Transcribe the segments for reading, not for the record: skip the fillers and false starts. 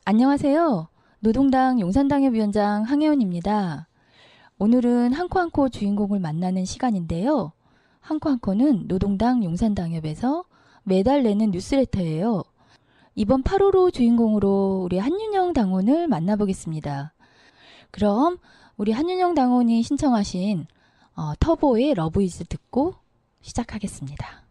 안녕하세요. 노동당 용산당협위원장 황혜원입니다. 오늘은 한코 한코 주인공을 만나는 시간인데요. 한코 한코는 노동당 용산당협에서 매달 내는 뉴스레터예요. 이번 8호로 주인공으로 우리 한윤영 당원을 만나보겠습니다. 그럼 우리 한윤영 당원이 신청하신 터보의 러브이즈 듣고 시작하겠습니다.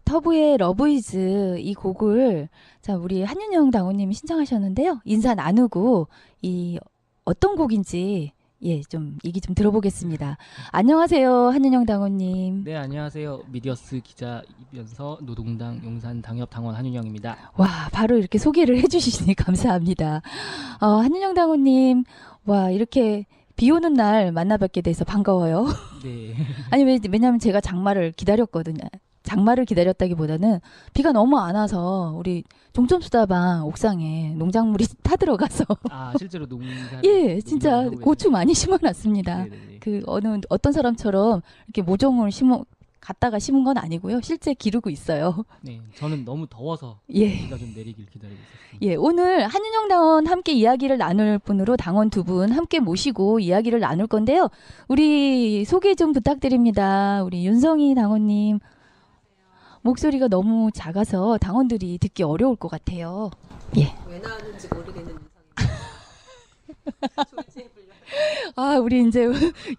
터보의 러브이즈 이 곡을 자 우리 한윤영 당호님이 신청하셨는데요. 인사 나누고 이 어떤 곡인지 예, 좀 얘기 좀 들어보겠습니다. 안녕하세요, 한윤영 당원님. 네, 안녕하세요. 미디어스 기자이면서 노동당 용산 당협 당원 한윤영입니다. 와, 바로 이렇게 소개를 해주시니 감사합니다. 한윤영 당원님, 와, 이렇게 비 오는 날 만나뵙게 돼서 반가워요. 네. 아니, 왜냐면 제가 장마를 기다렸거든요. 장마를 기다렸다기보다는 비가 너무 안 와서 우리 종점수다방 옥상에 농작물이 타들어가서 아, 실제로 농사를 예, 진짜 하고 고추 많이 심어놨습니다. 네네네. 그 어떤 사람처럼 이렇게 모종을 갖다가 심은 건 아니고요. 실제 기르고 있어요. 네, 저는 너무 더워서 예. 비가 좀 내리길 기다리고 있었습니다. 예, 오늘 한윤영 당원 함께 이야기를 나눌 분으로 당원 두 분 함께 모시고 이야기를 나눌 건데요. 우리 소개 좀 부탁드립니다. 우리 윤성희 당원님. 목소리가 너무 작아서 당원들이 듣기 어려울 것 같아요. 예. 왜 나왔는지 모르겠는 우리 이제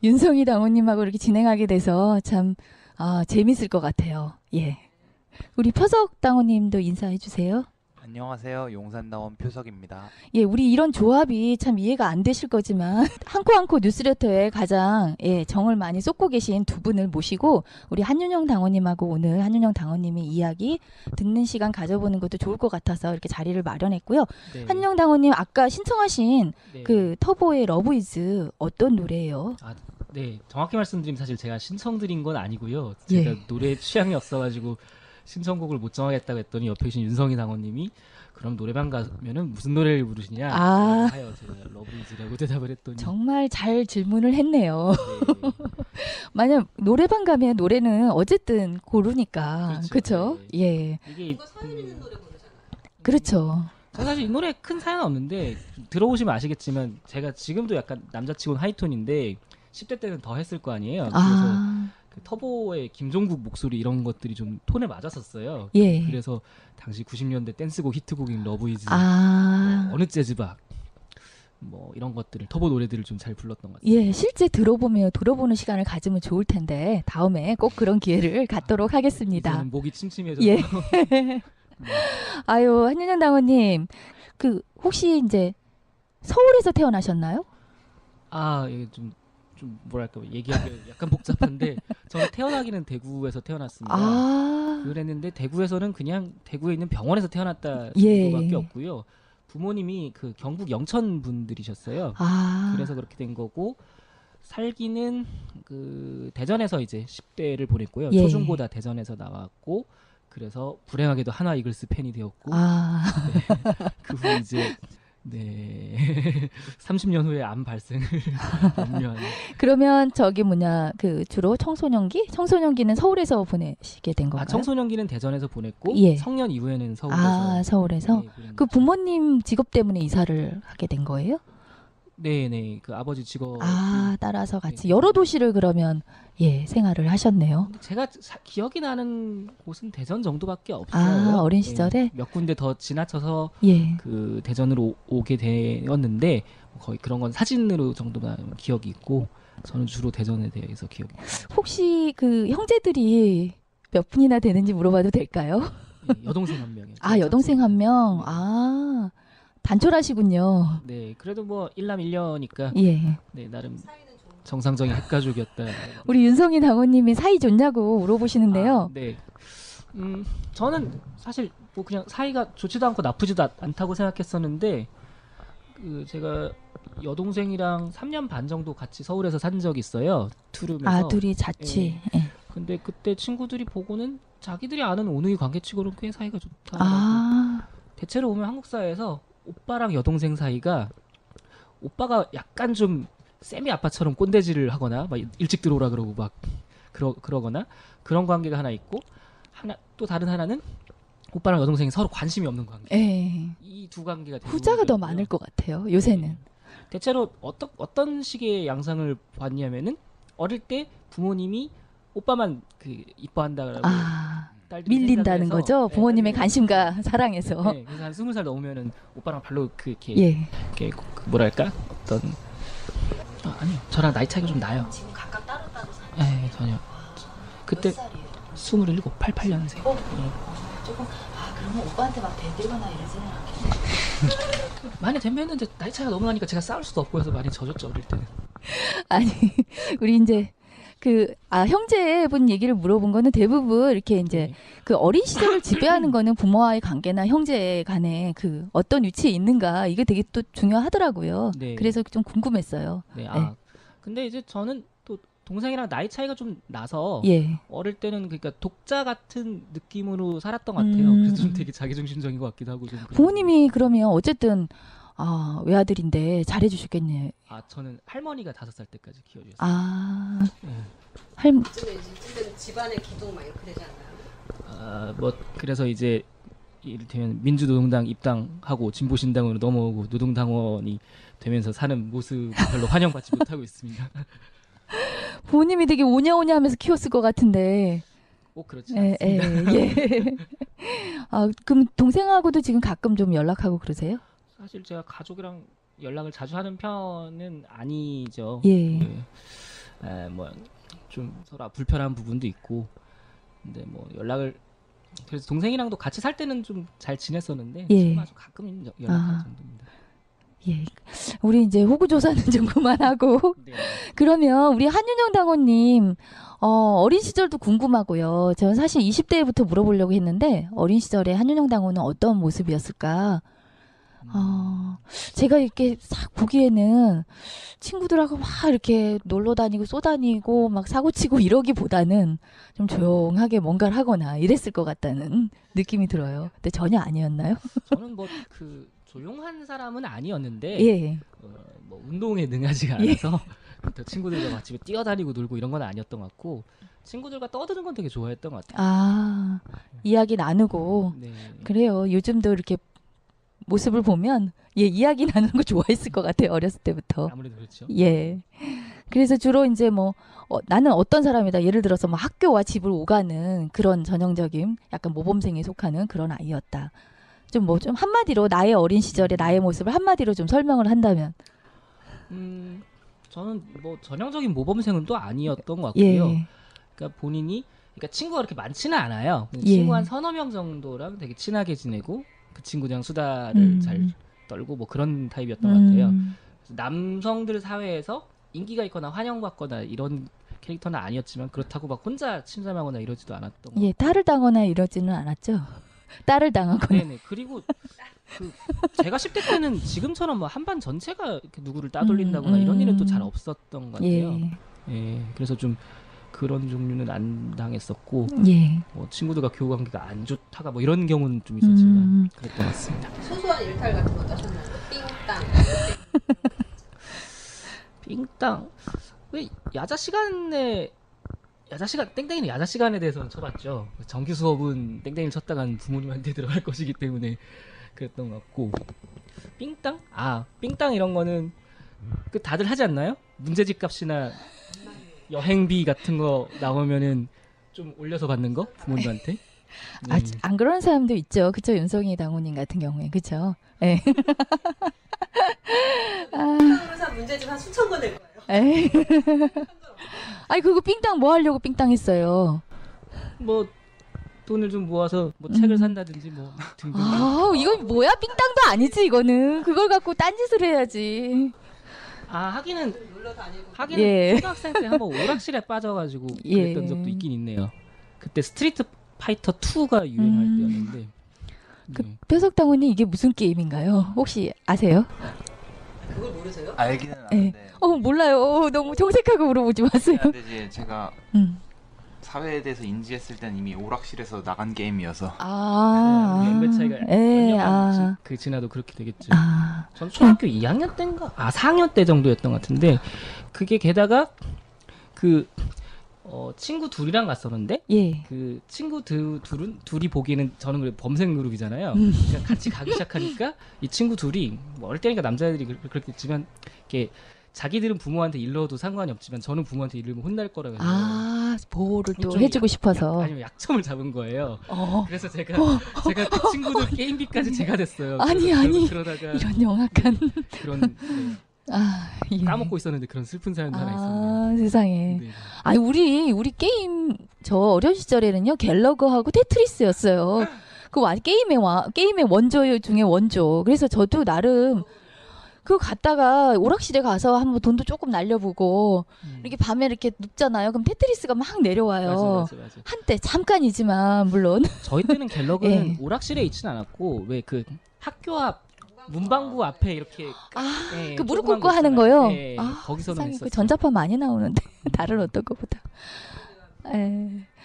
윤성희 당원님하고 이렇게 진행하게 돼서 참 재밌을 것 같아요. 예. 우리 표석 당원님도 인사해 주세요. 안녕하세요. 용산당원 표석입니다. 예, 우리 이런 조합이 참 이해가 안 되실 거지만 한코한코 뉴스레터에 가장 정을 많이 쏟고 계신 두 분을 모시고 우리 한윤영 당원님하고 오늘 한윤영 당원님의 이야기 듣는 시간 가져보는 것도 좋을 것 같아서 이렇게 자리를 마련했고요. 네. 한윤영 당원님 아까 신청하신 네. 그 터보의 러브이즈 어떤 노래예요? 네, 정확히 말씀드리면 사실 제가 신청드린 건 아니고요. 예. 제가 노래 취향이 없어가지고 신청곡을 못 정하겠다고 했더니 옆에 계신 윤성희 당원님이 그럼 노래방 가면은 무슨 노래를 부르시냐 하여 제가 러브이즈라고 대답을 했더니 정말 잘 질문을 했네요. 네. 만약 노래방 가면 노래는 어쨌든 고르니까 그렇죠. 그렇죠? 예, 이게 누가 사연 있는 노래 부르잖아요. 그렇죠. 저 사실 이 노래 큰 사연은 없는데 좀 들어보시면 아시겠지만 제가 지금도 약간 남자치고는 하이톤인데 10대 때는 더 했을 거 아니에요. 그래서 그 터보의 김종국 목소리 이런 것들이 좀 톤에 맞았었어요. 예. 그래서 당시 90년대 댄스곡 히트곡인 러브이즈, 어느 재즈박 뭐 이런 것들을 터보 노래들을 좀 잘 불렀던 것 같아요. 예, 실제 들어보는 시간을 가지면 좋을 텐데 다음에 꼭 그런 기회를 갖도록 하겠습니다. 이제는 목이 침침해져서 예. 아유, 한윤영 당원님, 그 혹시 이제 서울에서 태어나셨나요? 이게 좀 뭐랄까 얘기하기 약간 복잡한데 저는 태어나기는 대구에서 태어났습니다. 그랬는데 대구에서는 그냥 대구에 있는 병원에서 태어났다 예. 정도밖에 없고요. 부모님이 그 경북 영천 분들이셨어요. 그래서 그렇게 된 거고 살기는 그 대전에서 이제 10대를 보냈고요. 예. 초중고 다 대전에서 나왔고 그래서 불행하게도 한화 이글스 팬이 되었고 그 후 이제 30년 후에 암 발생을 염려하는. 그러면 그 주로 청소년기는 서울에서 보내시게 된 건가요? 청소년기는 대전에서 보냈고 예. 성년 이후에는 서울에서. 서울에서? 네, 그 부모님 직업 때문에 이사를 하게 된 거예요? 네네, 그 아버지 직업. 따라서 같이 네. 여러 도시를 그러면 생활을 하셨네요. 제가 기억이 나는 곳은 대전 정도밖에 없어요. 어린 시절에? 몇 군데 더 지나쳐서 예. 그 대전으로 오게 되었는데 거의 그런 건 사진으로 정도만 기억이 있고 저는 주로 대전에 대해서 기억이 나요. 혹시 그 형제들이 몇 분이나 되는지 물어봐도 될까요? 여동생 한 명이요. 여동생 한 명. 단촐하시군요. 네, 그래도 뭐 일남 일녀니까 예. 네, 나름 정상적인 핵가족이었다. 우리 윤성희 당원님이 사이 좋냐고 물어보시는데요. 네. 저는 사실 뭐 그냥 사이가 좋지도 않고 나쁘지도 않다고 생각했었는데 제가 여동생이랑 3년 반 정도 같이 서울에서 산 적이 있어요. 투룸에서. 둘이 자취. 예. 예. 근데 그때 친구들이 보고는 자기들이 아는 오누이 관계치고는 꽤 사이가 좋다라고. 대체로 보면 한국 사회에서 오빠랑 여동생 사이가 오빠가 약간 좀 세미 아빠처럼 꼰대질을 하거나 막 일찍 들어오라 그러고 막 그러거나 그런 관계가 하나 있고 또 다른 하나는 오빠랑 여동생이 서로 관심이 없는 관계. 예. 이 두 관계가 후자가 더 많을 것 같아요. 요새는. 대체로 어떤 식의 양상을 봤냐면은 어릴 때 부모님이 오빠만 그 이뻐한다라고 딸들이 밀린다는 생각을 해서, 거죠. 부모님의 딸들이 관심과 사랑에서. 네, 그래서 한 20살 넘으면은 오빠랑 발로 이렇게 예. 뭐랄까 어떤 아니요, 저랑 나이 차이가 좀 나요. 지금 각각 따로따로 사는 네, 전혀. 그때 27, 88년생. 조금 그러면 오빠한테 막 대들거나 이러지는 않겠네. 많이 되면은 이제 나이 차이가 너무 나니까 제가 싸울 수도 없고 해서 많이 져줬죠 어릴 때는. 아니 우리 이제 형제분 얘기를 물어본 거는 대부분 이렇게 이제 네. 그 어린 시절을 지배하는 거는 부모와의 관계나 형제 간에 그 어떤 위치에 있는가 이게 되게 또 중요하더라고요. 네. 그래서 좀 궁금했어요. 네. 네. 근데 이제 저는 또 동생이랑 나이 차이가 좀 나서 예. 어릴 때는 그러니까 독자 같은 느낌으로 살았던 것 같아요. 그래서 좀 되게 자기중심적인 것 같기도 하고 좀 그런 부모님이 그러면 어쨌든 외아들인데 잘해주셨겠네요. 저는 할머니가 5살 때까지 키워주셨어요. 아, 네. 요즘에 이제는 집안의 기둥 막 이렇게 되지 않나요? 뭐 그래서 이제 이를테면 민주노동당 입당하고 진보신당으로 넘어오고 노동당원이 되면서 사는 모습 별로 환영받지 못하고 있습니다. 부모님이 되게 오냐오냐 하면서 키웠을 것 같은데. 꼭 그렇지 예, 않습니다. 예. 그럼 동생하고도 지금 가끔 좀 연락하고 그러세요? 사실 제가 가족이랑 연락을 자주 하는 편은 아니죠. 예. 뭐좀 서로 불편한 부분도 있고, 근데 뭐 연락을 그래서 동생이랑도 같이 살 때는 좀 잘 지냈었는데 예. 지금 아주 가끔 연락하는 정도입니다. 예. 우리 이제 호구 조사는 좀 그만하고 네. 그러면 우리 한윤영 당원님 어린 시절도 궁금하고요. 저는 사실 20대부터 물어보려고 했는데 어린 시절에 한윤영 당원은 어떤 모습이었을까? 제가 이렇게 싹 보기에는 친구들하고 막 이렇게 놀러 다니고 쏘다니고 막 사고치고 이러기보다는 좀 조용하게 뭔가를 하거나 이랬을 것 같다는 느낌이 들어요. 근데 전혀 아니었나요? 저는 뭐 그 조용한 사람은 아니었는데 예. 뭐 운동에 능하지가 예. 않아서 또 친구들과 같이 뛰어다니고 놀고 이런 건 아니었던 것 같고 친구들과 떠드는 건 되게 좋아했던 것 같아요. 이야기 나누고 네. 그래요. 요즘도 이렇게 모습을 보면 이야기 나누는 거 좋아했을 것 같아요. 어렸을 때부터. 아무래도 그렇죠. 예. 그래서 주로 이제 나는 어떤 사람이다. 예를 들어서 뭐 학교와 집을 오가는 그런 전형적인 약간 모범생에 속하는 그런 아이였다. 좀 한마디로 나의 어린 시절의 나의 모습을 한마디로 좀 설명을 한다면. 저는 뭐 전형적인 모범생은 또 아니었던 것 같고요. 예. 그러니까 그러니까 친구가 그렇게 많지는 않아요. 예. 친구 한 서너 명 정도랑 되게 친하게 지내고 그 친구랑 수다를 잘 떨고 뭐 그런 타입이었던 것 같아요. 남성들 사회에서 인기가 있거나 환영받거나 이런 캐릭터는 아니었지만 그렇다고 막 혼자 침잠하거나 이러지도 않았던 것 예, 딸을 당하거나 이러지는 않았죠. 딸을 당하거나. 네네. 그리고 제가 10대 때는 지금처럼 뭐 한반 전체가 이렇게 누구를 따돌린다거나 이런 일은 또 잘 없었던 것 같아요. 예. 예. 그래서 좀 그런 종류는 안 당했었고 예. 뭐 친구들과 교우 관계가 안 좋다가 뭐 이런 경우는 좀 있었지만 그랬던 것 같습니다. 소소한 일탈 같은 것도 하셨나요? 삥땅. 삥땅. 왜 땡땡이는 야자 시간에 대해서는 쳐봤죠. 정규 수업은 땡땡이를 쳤다간 부모님한테 들어갈 것이기 때문에 그랬던 것 같고 삥땅? 삥땅 이런 거는 다들 하지 않나요? 문제집 값이나 여행비 같은 거 나오면은 좀 올려서 받는 거 부모님한테. 안 그런 사람도 있죠. 그쵸? 윤성희 당원님 같은 경우에. 그쵸? 예. 그래서 문제집 한 수천 건 될 거예요. 에이. 아니 그거 삥땅 뭐 하려고 삥땅 했어요? 뭐 돈을 좀 모아서 뭐 책을 산다든지 뭐 등등. 이건 뭐야? 삥땅도 아니지 이거는. 그걸 갖고 딴짓을 해야지. 하기는 놀러 다니고. 예. 초등학생 때 한번 오락실에 빠져가지고 그랬던 예. 적도 있긴 있네요. 그때 스트리트 파이터 2가 유행할 때였는데. 네. 표석 당원님 이게 무슨 게임인가요? 혹시 아세요? 그걸 모르세요? 알기는 예. 아는데 몰라요. 너무 정색하고 물어보지 마세요. 근데 이제 제가 음. 사회에 대해서 인지했을 땐 이미 오락실에서 나간 게임이어서 연배 차이가 예, 몇 년간 지나도 그렇게 되겠죠. 아. 전 초등학교 2학년 때인가 4학년 때 정도였던 것 같은데 그게 게다가 친구 둘이랑 갔었는데 예. 그 친구 둘이 보기에는 저는 그래 범생 그룹이잖아요. 그러니까 같이 가기 시작하니까 이 친구 둘이 뭐 어릴 때니까 남자애들이 그렇겠지만 이렇게 자기들은 부모한테 일러도 상관이 없지만 저는 부모한테 일르면 혼날 거라 그래서 보호를 또 좀 해주고 싶어서. 아니면 약점을 잡은 거예요. 어. 그래서 제가 그 친구들 게임비까지 제가 됐어요. 아니. 그러다가 이런 영악한. 그런 예. 까먹고 있었는데 그런 슬픈 사연도 하나 있었네요. 세상에. 네. 아니 우리 게임 저 어린 시절에는요 갤러그하고 테트리스였어요. 게임의 원조 중에 원조. 그래서 저도 나름 그거 갔다가 오락실에 가서 한번 돈도 조금 날려보고 이렇게 밤에 이렇게 눕잖아요. 그럼 테트리스가 막 내려와요. 맞아. 한때 잠깐이지만 물론. 저희 때는 갤러그는 예. 오락실에 있진 않았고 왜 그 학교 앞 문방구 앞에 이렇게 그 무릎 꿇고 하는 거요. 예, 거기서는 세상에, 그 했었어요. 전자파 많이 나오는데 다른 어떤 것보다.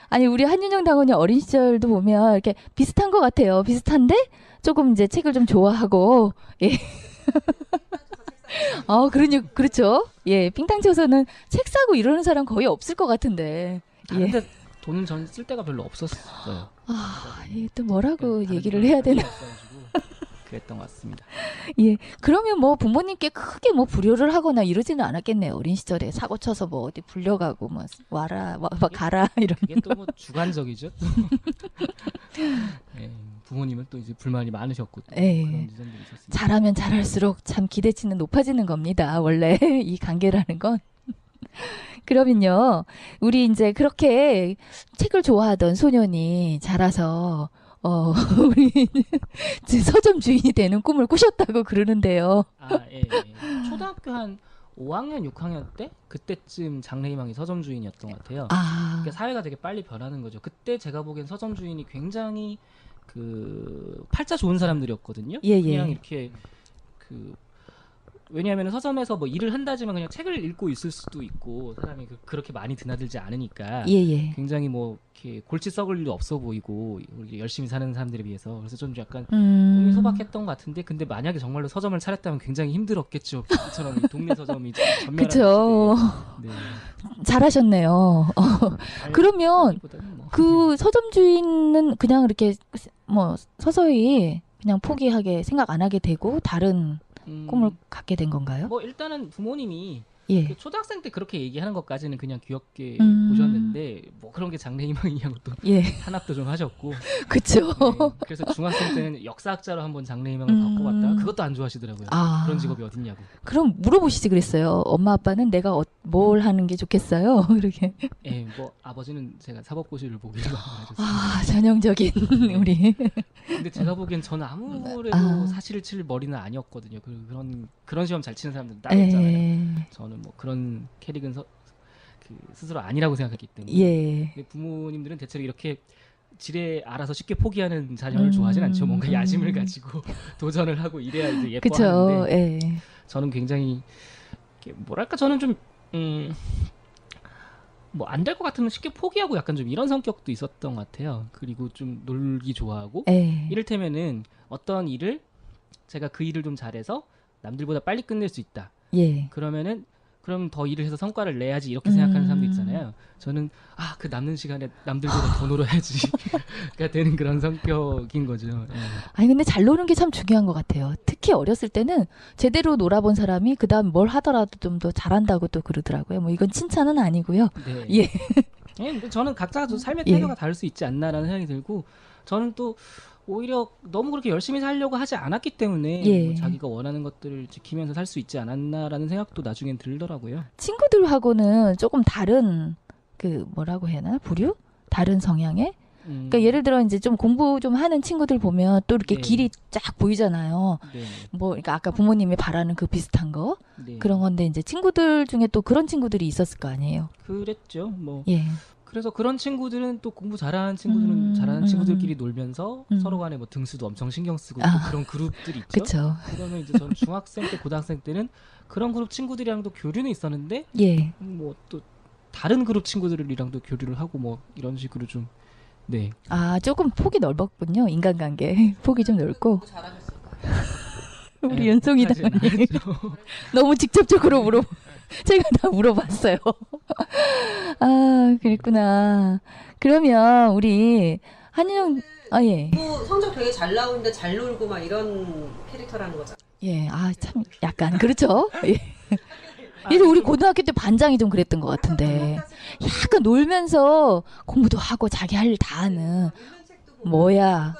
아니 우리 한윤영 당원이 어린 시절도 보면 이렇게 비슷한 것 같아요. 비슷한데 조금 이제 책을 좀 좋아하고 예. 그렇죠. 예, 핑탕 쳐서는 책 사고 이러는 사람 거의 없을 것 같은데. 예. 근데 돈은 전 쓸 데가 별로 없었어요. 이게 또 뭐라고 다른 얘기를 해야 되나? 없어가지고 그랬던 것 같습니다. 예. 그러면 뭐 부모님께 크게 뭐 불효를 하거나 이러지는 않았겠네요. 어린 시절에 사고 쳐서 뭐 어디 불려가고 뭐 와라, 가라 이런. 이게 또 뭐 주관적이죠. 예, 부모님은 또 이제 불만이 많으셨고 또 예. 그런 지점들이 있었습니다. 잘하면 잘할수록 참 기대치는 높아지는 겁니다. 원래 이 관계라는 건. 그러면요, 우리 이제 그렇게 책을 좋아하던 소년이 자라서 우리 서점 주인이 되는 꿈을 꾸셨다고 그러는데요. 예. 초등학교 한 5학년, 6학년 때 그때쯤 장래희망이 서점 주인이었던 것 같아요. 그러니까 사회가 되게 빨리 변하는 거죠. 그때 제가 보기엔 서점 주인이 굉장히 그 팔자 좋은 사람들이었거든요. 예. 그냥 이렇게 왜냐하면 서점에서 뭐 일을 한다지만 그냥 책을 읽고 있을 수도 있고 사람이 그렇게 많이 드나들지 않으니까 예. 굉장히 뭐 이렇게 골치 썩을 일도 없어 보이고 열심히 사는 사람들에 비해서 그래서 좀 약간 음. 꿈이 소박했던 것 같은데 근데 만약에 정말로 서점을 차렸다면 굉장히 힘들었겠죠. 그처럼 동네 서점이 전멸하는 그쵸. 시대에. 네. 잘하셨네요. 그러면 보다는 뭐. 그 서점 주인은 그냥 이렇게 뭐 서서히 그냥 포기하게 생각 안 하게 되고 다른 꿈을 갖게 된 건가요? 뭐 일단은 부모님이 예. 그 초등학생 때 그렇게 얘기하는 것까지는 그냥 귀엽게 음. 보셨는데 뭐 그런 게 장래희망이냐고 또 예. 탄압도 좀 하셨고 그쵸. 네, 그래서 중학생 때는 역사학자로 한번 장래희망을 바꿔봤다가 그것도 안 좋아하시더라고요. 그런 직업이 어딨냐고. 그럼 물어보시지 그랬어요. 엄마 아빠는 내가 뭘 하는 게 좋겠어요? 그렇게. 예, 뭐 아버지는 제가 사법고시를 보기로 하셨어요. 전형적인 우리. 근데 제가 보기엔 저는 아무래도 사실을 칠 머리는 아니었거든요. 그런 시험 잘 치는 사람들 따로 있잖아요. 저는 뭐 그런 캐릭은 스스로 아니라고 생각했기 때문에. 예. 근데 부모님들은 대체로 이렇게 지레 알아서 쉽게 포기하는 자녀를 좋아하진 않죠. 뭔가 야심을 가지고 도전을 하고 이래야 이제 그쵸. 예뻐하는데 예. 저는 굉장히 뭐랄까 저는 좀 뭐 안 될 것 같으면 쉽게 포기하고 약간 좀 이런 성격도 있었던 것 같아요. 그리고 좀 놀기 좋아하고 예. 이를테면은 어떤 일을 제가 그 일을 좀 잘해서 남들보다 빨리 끝낼 수 있다. 예. 그럼 더 일을 해서 성과를 내야지 이렇게 생각하는 사람도 있잖아요. 저는 그 남는 시간에 남들보다 더 놀아야지가 되는 그런 성격인 거죠. 예. 아니 근데 잘 노는 게 참 중요한 것 같아요. 특히 어렸을 때는 제대로 놀아본 사람이 그다음 뭘 하더라도 좀 더 잘한다고 또 그러더라고요. 뭐 이건 칭찬은 아니고요. 네. 예. 예, 근데 저는 각자 좀 삶의 예. 태도가 다를 수 있지 않나라는 생각이 들고 저는 또 오히려 너무 그렇게 열심히 살려고 하지 않았기 때문에 예. 뭐 자기가 원하는 것들을 지키면서 살 수 있지 않았나라는 생각도 나중엔 들더라고요. 친구들하고는 조금 다른 그 뭐라고 해야 하나? 부류? 다른 성향의? 그러니까 예를 들어 이제 좀 공부 좀 하는 친구들 보면 또 이렇게 네. 길이 쫙 보이잖아요. 네. 뭐 그러니까 아까 부모님이 바라는 그 비슷한 거 네. 그런 건데 이제 친구들 중에 또 그런 친구들이 있었을 거 아니에요. 그랬죠. 뭐 예. 그래서 그런 친구들은 또 공부 잘하는 친구들은 잘하는 친구들끼리 놀면서 서로 간에 뭐 등수도 엄청 신경 쓰고 또 그런 그룹들이 있죠. 그렇죠. 그러면 이제 저는 중학생 때 고등학생 때는 그런 그룹 친구들이랑도 교류는 있었는데 예. 뭐 또 다른 그룹 친구들이랑도 교류를 하고 뭐 이런 식으로 좀 네. 조금 폭이 넓었군요. 인간관계 폭이 좀 넓고. 잘하셨을 거예요. 우리 네, 연송이 하진 당연히 않았죠. 너무 직접적으로 제가 다 물어봤어요. 그랬구나. 그러면 우리 한인영 예. 뭐 성적 되게 잘 나오는데 잘 놀고 막 이런 캐릭터라는 거죠. 예. 참 약간 그렇죠. 예. 예를 우리 고등학교 때 반장이 좀 그랬던 것 같은데 약간 놀면서 공부도 하고 자기 할 일 다 하는 뭐야.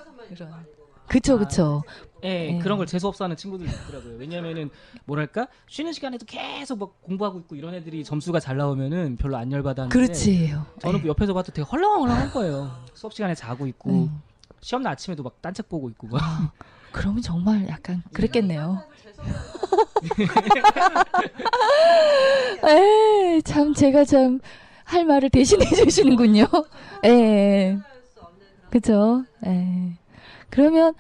그쵸. 예, 예. 그런 걸 재수없어 하는 친구들이 있더라고요. 왜냐면은 뭐랄까 쉬는 시간에도 계속 막 공부하고 있고 이런 애들이 점수가 잘 나오면은 별로 안 열받았는데 그렇지. 저는 옆에서 봐도 되게 헐렁헐렁한 거예요. 수업 시간에 자고 있고 시험 날 아침에도 막 딴책 보고 있고 막 그러면 정말 약간 그랬겠네요. 에, 참 제가 참 할 말을 대신해 주시는군요. 예. 그죠? 예. 그러면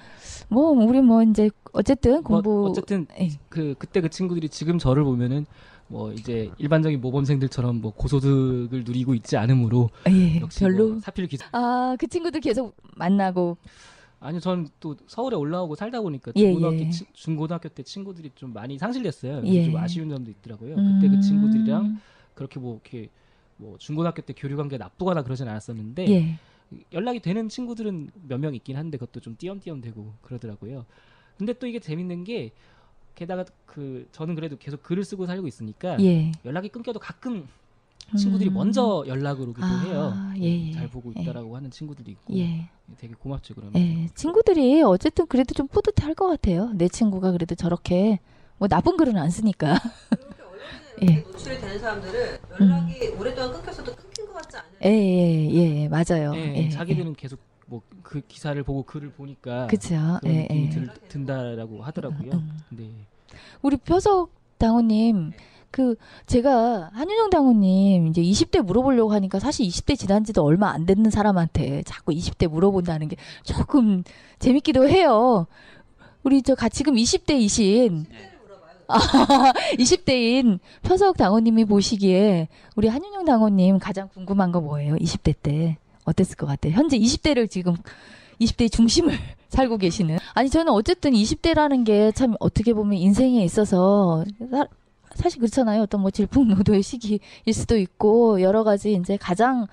뭐 우리 뭐 이제 어쨌든 공부 뭐 어쨌든 예. 그때 그 친구들이 지금 저를 보면은 뭐 이제 일반적인 모범생들처럼 뭐 고소득을 누리고 있지 않으므로 예. 역시 별로 뭐 사필 기사 아, 그 친구들 계속 만나고 아니요, 전 또 서울에 올라오고 살다 보니까 예, 중고등학교, 예. 중고등학교 때 친구들이 좀 많이 상실됐어요. 예. 좀 아쉬운 점도 있더라고요. 그때 그 친구들이랑 그렇게 뭐 이렇게 뭐 중고등학교 때 교류 관계가 나쁘거나 그러진 않았었는데 예. 연락이 되는 친구들은 몇 명 있긴 한데 그것도 좀 띄엄띄엄 되고 그러더라고요. 근데 또 이게 재밌는 게 게다가 그 저는 그래도 계속 글을 쓰고 살고 있으니까 예. 연락이 끊겨도 가끔 친구들이 먼저 연락을 오기도 해요. 예. 잘 보고 있다라고 하는 친구들도 있고 예. 되게 고맙죠 그러면. 예. 친구들이 어쨌든 그래도 좀 뿌듯할 것 같아요. 내 친구가 그래도 저렇게 뭐 나쁜 글은 안 쓰니까. 그렇게 언론에 예. 노출이 되는 사람들은 연락이 오랫동안 끊겼어도 끊긴 것 같지 않아요? 예, 맞아요. 예, 자기들은 계속 뭐 그 기사를 보고 글을 보니까 그렇죠. 그런 예, 느낌이 예. 든다라고 하더라고요. 네. 우리 표석 당호님 그 제가 한윤영 당호님 이제 20대 물어보려고 하니까 사실 20대 지난 지도 얼마 안 됐는 사람한테 자꾸 20대 물어본다는 게 조금 재밌기도 해요. 우리 저 지금 20대이신 20대인 표석 당호님이 보시기에 우리 한윤영 당호님 가장 궁금한 거 뭐예요? 20대 때 어땠을 것 같아요? 현재 20대를 지금 20대의 중심을 살고 계시는. 아니 저는 어쨌든 20대라는 게 참 어떻게 보면 인생에 있어서 사실 그렇잖아요. 어떤 뭐 질풍노도의 시기일 수도 있고 여러 가지 이제 가장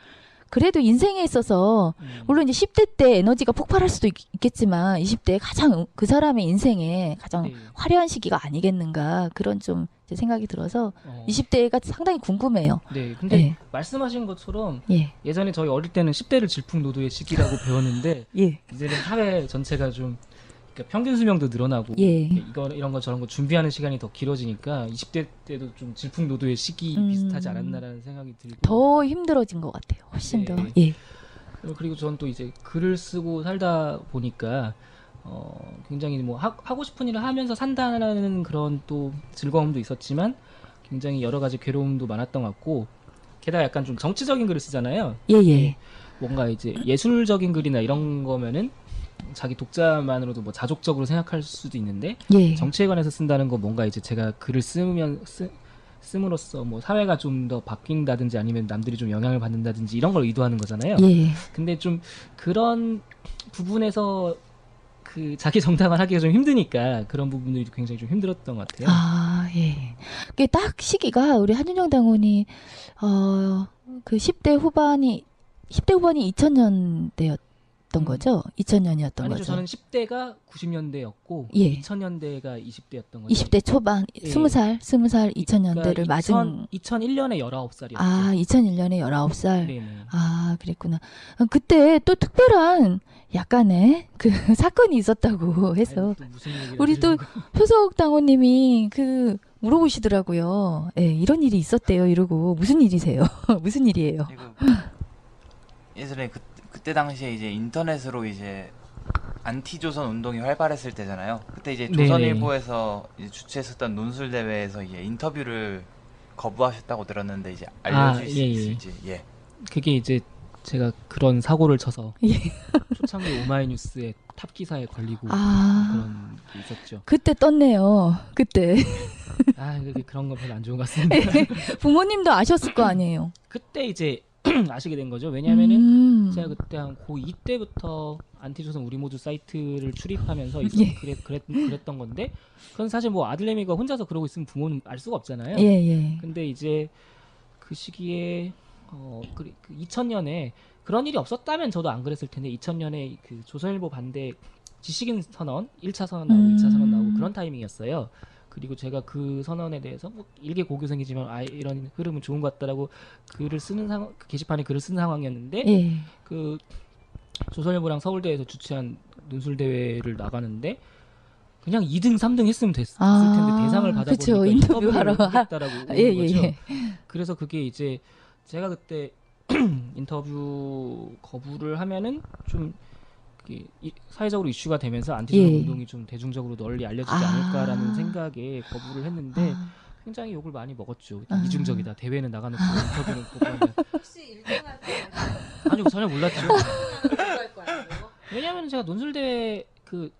그래도 인생에 있어서 물론 이제 10대 때 에너지가 폭발할 수도 있겠지만 20대 가장 그 사람의 인생에 가장 네. 화려한 시기가 아니겠는가 그런 좀 이제 생각이 들어서 20대가 상당히 궁금해요. 네. 근데 예. 말씀하신 것처럼 예. 예전에 저희 어릴 때는 10대를 질풍노도의 시기라고 배웠는데 예. 이제는 사회 전체가 좀 그러니까 평균 수명도 늘어나고 예. 이런 거 저런 거 준비하는 시간이 더 길어지니까 20대 때도 좀 질풍노도의 시기 비슷하지 않았나라는 생각이 들고 더 힘들어진 것 같아요. 훨씬 네. 더. 예. 그리고 전 또 이제 글을 쓰고 살다 보니까 굉장히 뭐 하고 싶은 일을 하면서 산다는 그런 또 즐거움도 있었지만 굉장히 여러 가지 괴로움도 많았던 것 같고 게다가 약간 좀 정치적인 글을 쓰잖아요. 예. 뭔가 이제 예술적인 글이나 이런 거면은 자기 독자만으로도 뭐 자족적으로 생각할 수도 있는데 예. 정치에 관해서 쓴다는 거 뭔가 이제 제가 글을 씀으로써 뭐 사회가 좀 더 바뀐다든지 아니면 남들이 좀 영향을 받는다든지 이런 걸 의도하는 거잖아요. 예. 근데 좀 그런 부분에서 그 자기 정당을 하기가 좀 힘드니까 그런 부분들이 굉장히 좀 힘들었던 것 같아요. 아, 예. 그게 딱 시기가 우리 한윤영 당원이 그 10대 후반이 2000년대였던 거죠? 2000년이었던 아니죠. 거죠. 저는 10대가 90년대였고 예. 2000년대가 20대였던 거죠. 20대 초반, 예. 20살 2000년대를 맞은 2001년에 19살이었죠. 아, 2001년에 19살. 네네. 아, 그랬구나. 그때 또 특별한 약간의 그 사건이 있었다고 해서 아니, 또 무슨 얘기를 우리 또 하시는 거예요? 표석 당원님이 그 물어보시더라고요. 예, 이런 일이 있었대요. 이러고 무슨 일이세요? 무슨 일이에요? 이거 예전에 그때 당시에 이제 인터넷으로 이제 안티조선 운동이 활발했을 때잖아요. 그때 이제 네네. 조선일보에서 이제 주최했었던 논술 대회에서 이제 인터뷰를 거부하셨다고 들었는데 이제 알려주실 수 예, 예. 있을지. 예. 그게 이제 제가 그런 사고를 쳐서 예. 초창기 오마이뉴스의 탑 기사에 걸리고 아. 그런 게 있었죠. 그때 떴네요. 그때. 그런 건 별로 안 좋은 것 같습니다. 부모님도 아셨을 거 아니에요. 그때 이제 아시게 된 거죠. 왜냐하면은 음. 제가 그때 한 고2 때부터 안티조선 우리 모두 사이트를 출입하면서 예. 그랬던 건데 그건 사실 뭐 아들내미가 혼자서 그러고 있으면 부모는 알 수가 없잖아요. 예. 근데 이제 그 시기에 2000년에 그런 일이 없었다면 저도 안 그랬을 텐데 2000년에 그 조선일보 반대 지식인 선언 1차 선언 나오고 2차 선언 나오고 그런 타이밍이었어요. 그리고 제가 그 선언에 대해서 뭐 일개 고교생이지만 이런 흐름은 좋은 것 같다라고 글을 쓰는 상황, 그 게시판에 글을 쓰는 상황이었는데 예. 그 조선일보랑 서울대에서 주최한 논술 대회를 나가는데 그냥 2등, 3등 했으면 됐을 텐데 대상을 받아보니까 그쵸. 인터뷰하러 하겠다라고 예, 오는 거죠. 예. 그래서 그게 이제 제가 그때 인터뷰 거부를 하면은 좀 사회적으로 이슈가 되면서 안티존 예. 운동이 좀 대중적으로 널리 알려지지 아. 않을까라는 생각에 거부를 했는데 아. 굉장히 욕을 많이 먹었죠. 아. 이중적이다. 대회는 나가놓고 인터뷰는 보고 하면 혹시 1등 할 거예요? 아니요 전혀 몰랐죠. 할 거야. 그거? 왜냐하면 제가 논술 대회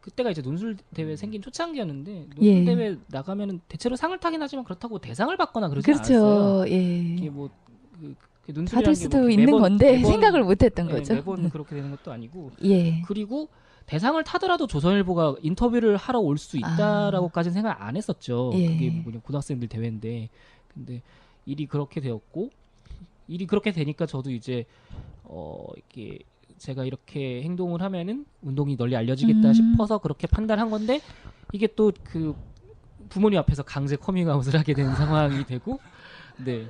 그때가 이제 논술 대회 생긴 초창기였는데 논술 예. 대회 나가면은 대체로 상을 타긴 하지만 그렇다고 대상을 받거나 그러지 않았어요. 그렇죠. 이게 예. 뭐 논술이라는 받을 게 수도 뭐 있는 매번- 건데 매번- 생각을 못했던 네, 거죠. 매번 그렇게 되는 것도 아니고 예. 그리고 대상을 타더라도 조선일보가 인터뷰를 하러 올 수 있다라고까지는 생각 안 했었죠. 예. 그게 뭐 그냥 고등학생들 대회인데 근데 일이 그렇게 되었고 일이 그렇게 되니까 저도 이제 이게 제가 이렇게 행동을 하면은 운동이 널리 알려지겠다 싶어서 그렇게 판단한 건데 이게 또 그 부모님 앞에서 강제 커밍아웃을 하게 된 상황이 되고 네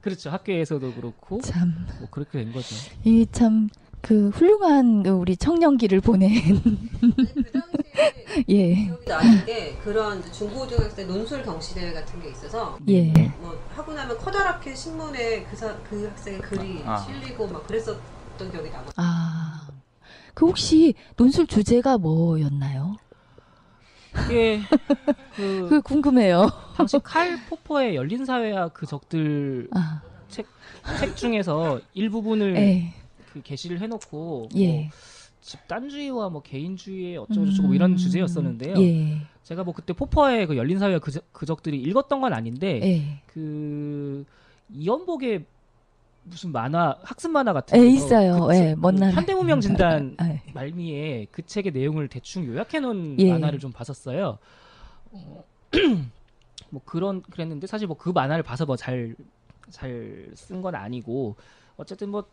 그렇죠 학교에서도 그렇고 참, 뭐 그렇게 된 거죠. 이 참 그 훌륭한 그 우리 청년기를 보낸 아니, 그 당시에 예. 기억이 나는 게 그런 중고등학생 때 논술 경시대회 같은 게 있어서 예. 뭐 하고 나면 커다랗게 신문에 그 학생의 글이 아. 실리고 막 그랬었던 기억이 나거든요. 아. 그 혹시 논술 주제가 뭐였나요? 이게 그 궁금해요. 당시 칼 포퍼의 열린 사회와 그 적들 아. 책 중에서 일부분을 예. 그 게시를 해놓고 예. 뭐 집단주의와 뭐 개인주의의 어쩌고저쩌고 뭐 이런 주제였었는데요. 예. 제가 뭐 그때 포퍼의 그 열린 사회와 그 적들이 읽었던 건 아닌데 예. 그 이연복의 무슨 만화 학습 만화 같은 예, 거, 있어요. 그 예, 책, 먼 그 나라. 현대문명 진단 예. 말미에 그 책의 내용을 대충 요약해 놓은 예. 만화를 좀 봤었어요. 뭐 그랬는데 사실 뭐 그 만화를 봐서 뭐 잘 쓴 건 아니고 어쨌든 뭐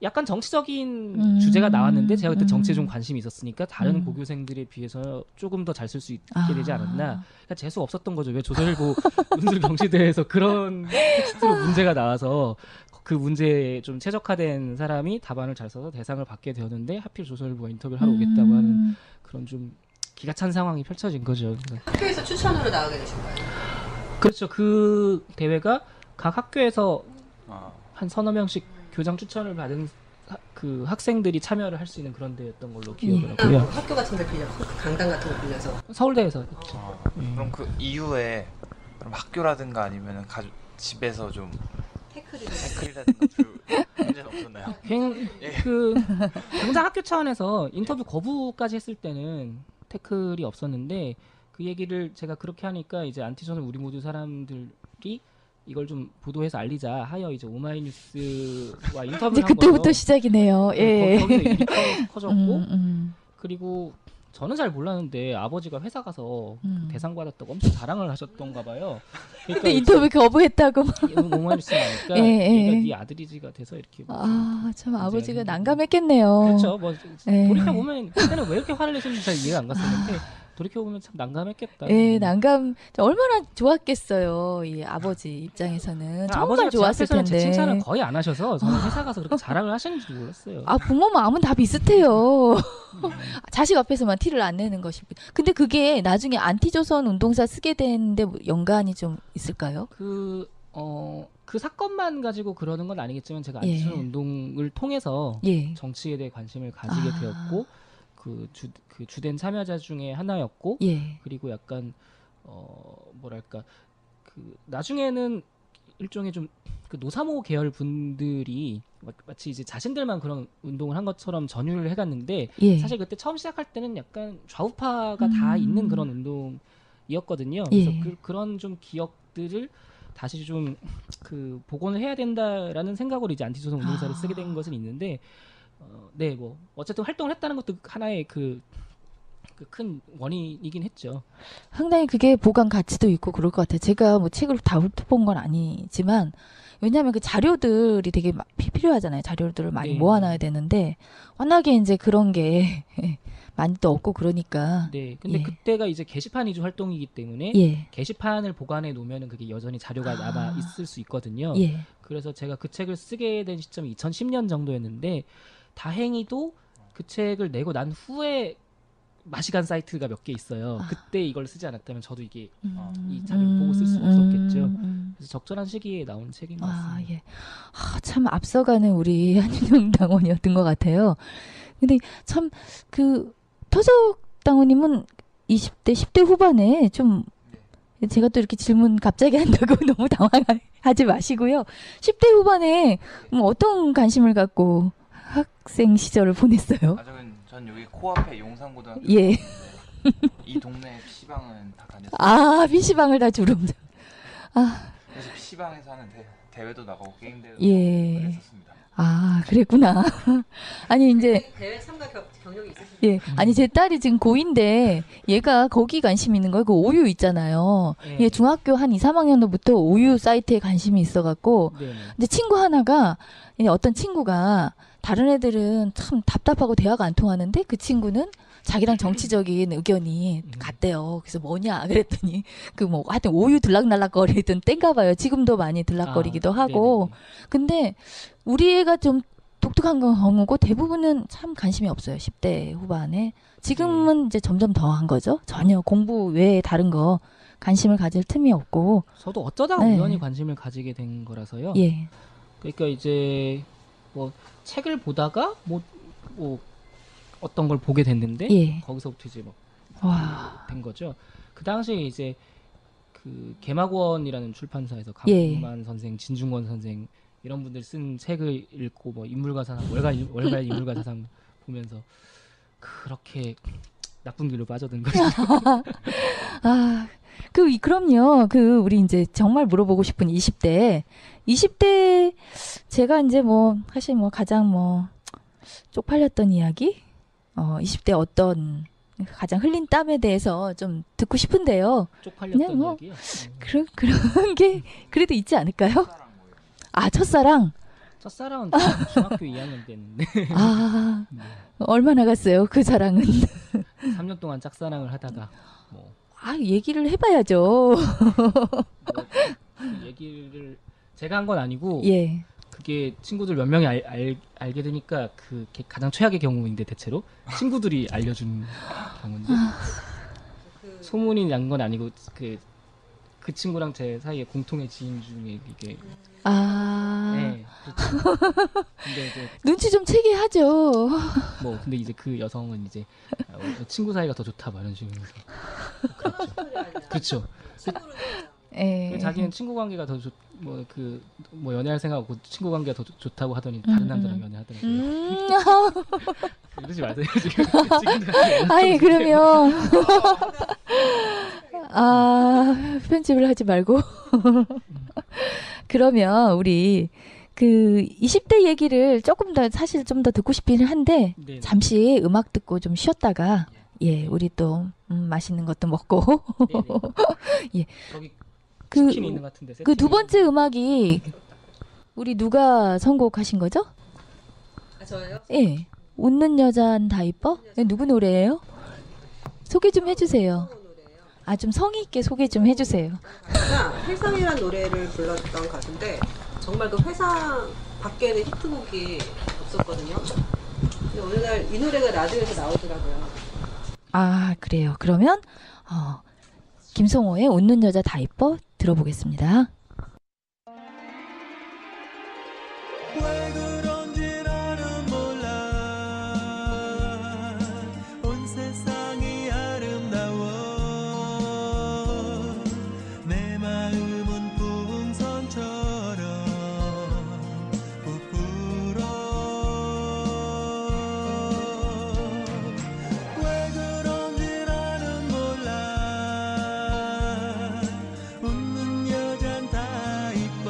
약간 정치적인 주제가 나왔는데 제가 그때 정치에 좀 관심이 있었으니까 다른 고교생들에 비해서 조금 더 잘 쓸 수 있게 되지 않았나. 그러니까 재수 없었던 거죠. 왜 조선일보 논술 경시대회에서 그런 텍스트로 문제가 나와서 그 문제에 좀 최적화된 사람이 답안을 잘 써서 대상을 받게 되었는데 하필 조선일보가 인터뷰를 하러 오겠다고 하는 그런 좀 기가 찬 상황이 펼쳐진 거죠. 그래서 학교에서 추천으로 나가게 되신 거예요? 그렇죠. 그 대회가 각 학교에서 아, 한 서너 명씩 교장 추천을 받은 그 학생들이 참여를 할 수 있는 그런 대회였던 걸로 기억을 하고요. 학교 같은 데 빌려서 강당 같은 거 빌려서 서울대에서 했죠. 그럼 그 이후에 그럼 학교라든가 아니면 집에서 좀 태클이라든가 문제는 없었나요? 그 당장 학교 차원에서 인터뷰 거부까지 했을 때는 태클이 없었는데 그 얘기를 제가 그렇게 하니까 이제 안티존을 우리 모두 사람들이 이걸 좀 보도해서 알리자 하여 이제 오마이뉴스와 인터뷰를 이제 한 그때부터 거죠. 시작이네요. 예. 거기서 일이 커졌고 음. 그리고 저는 잘 몰랐는데 아버지가 회사 가서 음. 대상 받았다고 엄청 자랑을 하셨던가 봐요. 근데 인터뷰 거부했다고. 오마이뉴스 나니까 예, 예. 얘가 네 아들이지가 돼서 이렇게 뭐 아, 참 아버지가 문제가 난감했겠네요. 그렇죠. 뭐 예. 돌이켜 보면 그때는 왜 이렇게 화를 내셨는지 잘 이해가 안 갔었는데 돌이켜 보면 참 난감했겠다. 예, 난감. 얼마나 좋았겠어요. 이 아버지 입장에서는 정말 아버지가 제 좋았을 앞에서는 제 텐데. 칭찬을 거의 안 하셔서 저는 회사 가서 그렇게 자랑을 하시는지 몰랐어요. 아, 부모 마음은 다 비슷해요. 자식 앞에서만 티를 안 내는 것이. 근데 그게 나중에 안티조선 운동사 쓰게 되는데 뭐 연관이 좀 있을까요? 그 사건만 가지고 그러는 건 아니겠지만 제가 예. 안티존 운동을 통해서 예. 정치에 대해 관심을 가지게 아. 되었고 그 주된 참여자 중에 하나였고 예. 그리고 약간 뭐랄까 그 나중에는 일종의 좀 그 노사모 계열 분들이 마치 이제 자신들만 그런 운동을 한 것처럼 전율을 해갔는데 예. 사실 그때 처음 시작할 때는 약간 좌우파가 다 있는 그런 운동이었거든요. 그래서 예. 그런 좀 기억들을 다시 좀 그 복원을 해야 된다라는 생각으로 이제 안티조선 운동사를 쓰게 된 것은 있는데 네, 뭐 어쨌든 활동을 했다는 것도 하나의 그 큰 원인이긴 했죠. 상당히 그게 보관 가치도 있고 그럴 것 같아요. 제가 뭐 책을 다 훑어본 건 아니지만 왜냐하면 그 자료들이 되게 필요하잖아요. 자료들을 많이 네. 모아놔야 되는데 워낙에 이제 그런 게 많이 또 없고 그러니까 네, 근데 예. 그때가 이제 게시판 위주 활동이기 때문에 예. 게시판을 보관해 놓으면은 그게 여전히 자료가 남아 있을 수 있거든요. 예. 그래서 제가 그 책을 쓰게 된 시점이 2010년 정도였는데 다행히도 그 책을 내고 난 후에 마시간 사이트가 몇 개 있어요. 그때 이걸 쓰지 않았다면 저도 이게 이 자료를 보고 쓸 수 없었겠죠. 그래서 적절한 시기에 나온 책인 것 같습니다. 아, 예. 아, 참 앞서가는 우리 한윤영 당원이었던 것 같아요. 근데 참 그 터석 당원님은 20대, 10대 후반에 좀 제가 또 이렇게 질문 갑자기 한다고 너무 당황하지 마시고요. 10대 후반에 어떤 관심을 갖고 학생 시절을 보냈어요? 전 여기 코앞에 용산고등학교 예. 있는데 이 동네 PC방은 다 다녔어요. 아, PC방을 다 주름. 아, 그래서 PC방에서 하는 대회도 나가고 게임 대회도 예. 나가고 그랬었습니다. 아, 그랬구나. 아니, 이제, 대회 참가 경력이 있으시죠? 예. 아니, 제 딸이 지금 고2인데, 얘가 거기 관심 있는 거예요. 그 오유 있잖아요. 예. 얘 중학교 한 2, 3학년도부터 오유 사이트에 관심이 있어갖고, 네네. 근데 친구 하나가, 어떤 친구가, 다른 애들은 참 답답하고 대화가 안 통하는데, 그 친구는 자기랑 정치적인 의견이 같대요. 그래서 뭐냐 그랬더니 그 뭐 하여튼 오유 들락날락거리던 땐가 봐요. 지금도 많이 들락거리기도 하고. 근데 우리 애가 좀 독특한 경우고 대부분은 참 관심이 없어요. 10대 후반에. 지금은 이제 점점 더한 거죠. 전혀 공부 외에 다른 거 관심을 가질 틈이 없고. 저도 어쩌다가 네. 우연히 관심을 가지게 된 거라서요. 예. 그러니까 이제 뭐 책을 보다가 뭐 어떤 걸 보게 됐는데 예. 거기서부터 이제 막 와. 된 거죠. 그 당시에 이제 그 개마고원이라는 출판사에서 예. 강만 선생, 진중권 선생 이런 분들 쓴 책을 읽고 뭐 인물과사상 월갈 인물과사상 보면서 그렇게 나쁜 길로 빠져든 거죠. 아, 그럼요. 우리 이제 정말 물어보고 싶은 20대 제가 이제 뭐, 사실 뭐 가장 뭐, 쪽팔렸던 이야기? 20대 어떤 가장 흘린 땀에 대해서 좀 듣고 싶은데요. 쪽팔렸던 그냥 뭐 얘기요. 그런 게 그래도 있지 않을까요? 아, 첫사랑? 첫사랑은 중학교 2학년 때였는데 아, 얼마나 갔어요, 그 사랑은? 3년 동안 짝사랑을 하다가 뭐 아, 얘기를 해봐야죠. 그 얘기를 제가 한 건 아니고 예. 그게 친구들 몇 명이 알게 되니까 그게 가장 최악의 경우인데 대체로 친구들이 알려준 경우인데 그 소문이 난 건 아니고 그 친구랑 제 사이에 공통의 지인 중에 이게 아, 네, 그렇죠. 근데 이제 눈치 좀 채게 하죠. 뭐 근데 이제 그 여성은 이제 친구 사이가 더 좋다 뭐 이런 식으로 그랬죠. 소리 아니야. 그렇죠. 친구를 좋아하잖아. 예. 자기는 친구 관계가 더 뭐 연애할 생각 없고 친구 관계가 더 좋다고 하더니 다른 남자랑 연애하더라고요. 이러지 마세요 지금. 아니, 그러면. 아, 편집을 하지 말고. 그러면 우리 그 20대 얘기를 조금 더 사실 좀 더 듣고 싶기는 한데 네. 잠시 음악 듣고 좀 쉬었다가 예, 우리 또 맛있는 것도 먹고 예. 저기 그 치킨이 있는 것 같은데. 그 두 번째 음악이 우리 누가 선곡하신 거죠? 아, 저예요? 예. 웃는 여잔 다 이뻐? 네, 누구 노래예요? 소개 좀 해주세요. 노래예요. 아, 좀 성의 있게 소개 좀 해주세요. 가수가 회상이라는 노래를 불렀던 가수인데 정말 그 회상 밖에는 히트곡이 없었거든요. 근데 어느 날 이 노래가 라디오에서 나오더라고요. 아, 그래요. 그러면 김성호의 웃는 여자 다 이뻐 들어보겠습니다. 왜 그런지 나는 몰라 온 세상이 아름다워 내 마음은 풍선처럼 부풀어 왜 그런지 나는 몰라 웃는 여잔 다 이뻐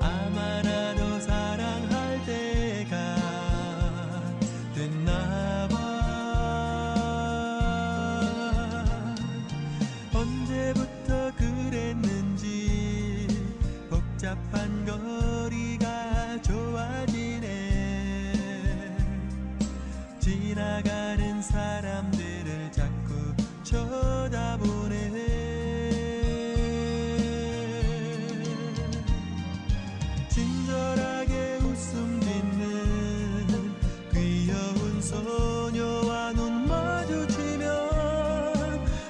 아마 나도 사랑할 때가 됐나 봐 언제부터 그랬는지 복잡한 거리가 좋아지네 지나가는 사람들을 자꾸 쳐다보네 친절하게 웃음 짓는 귀여운 소녀와 눈 마주치면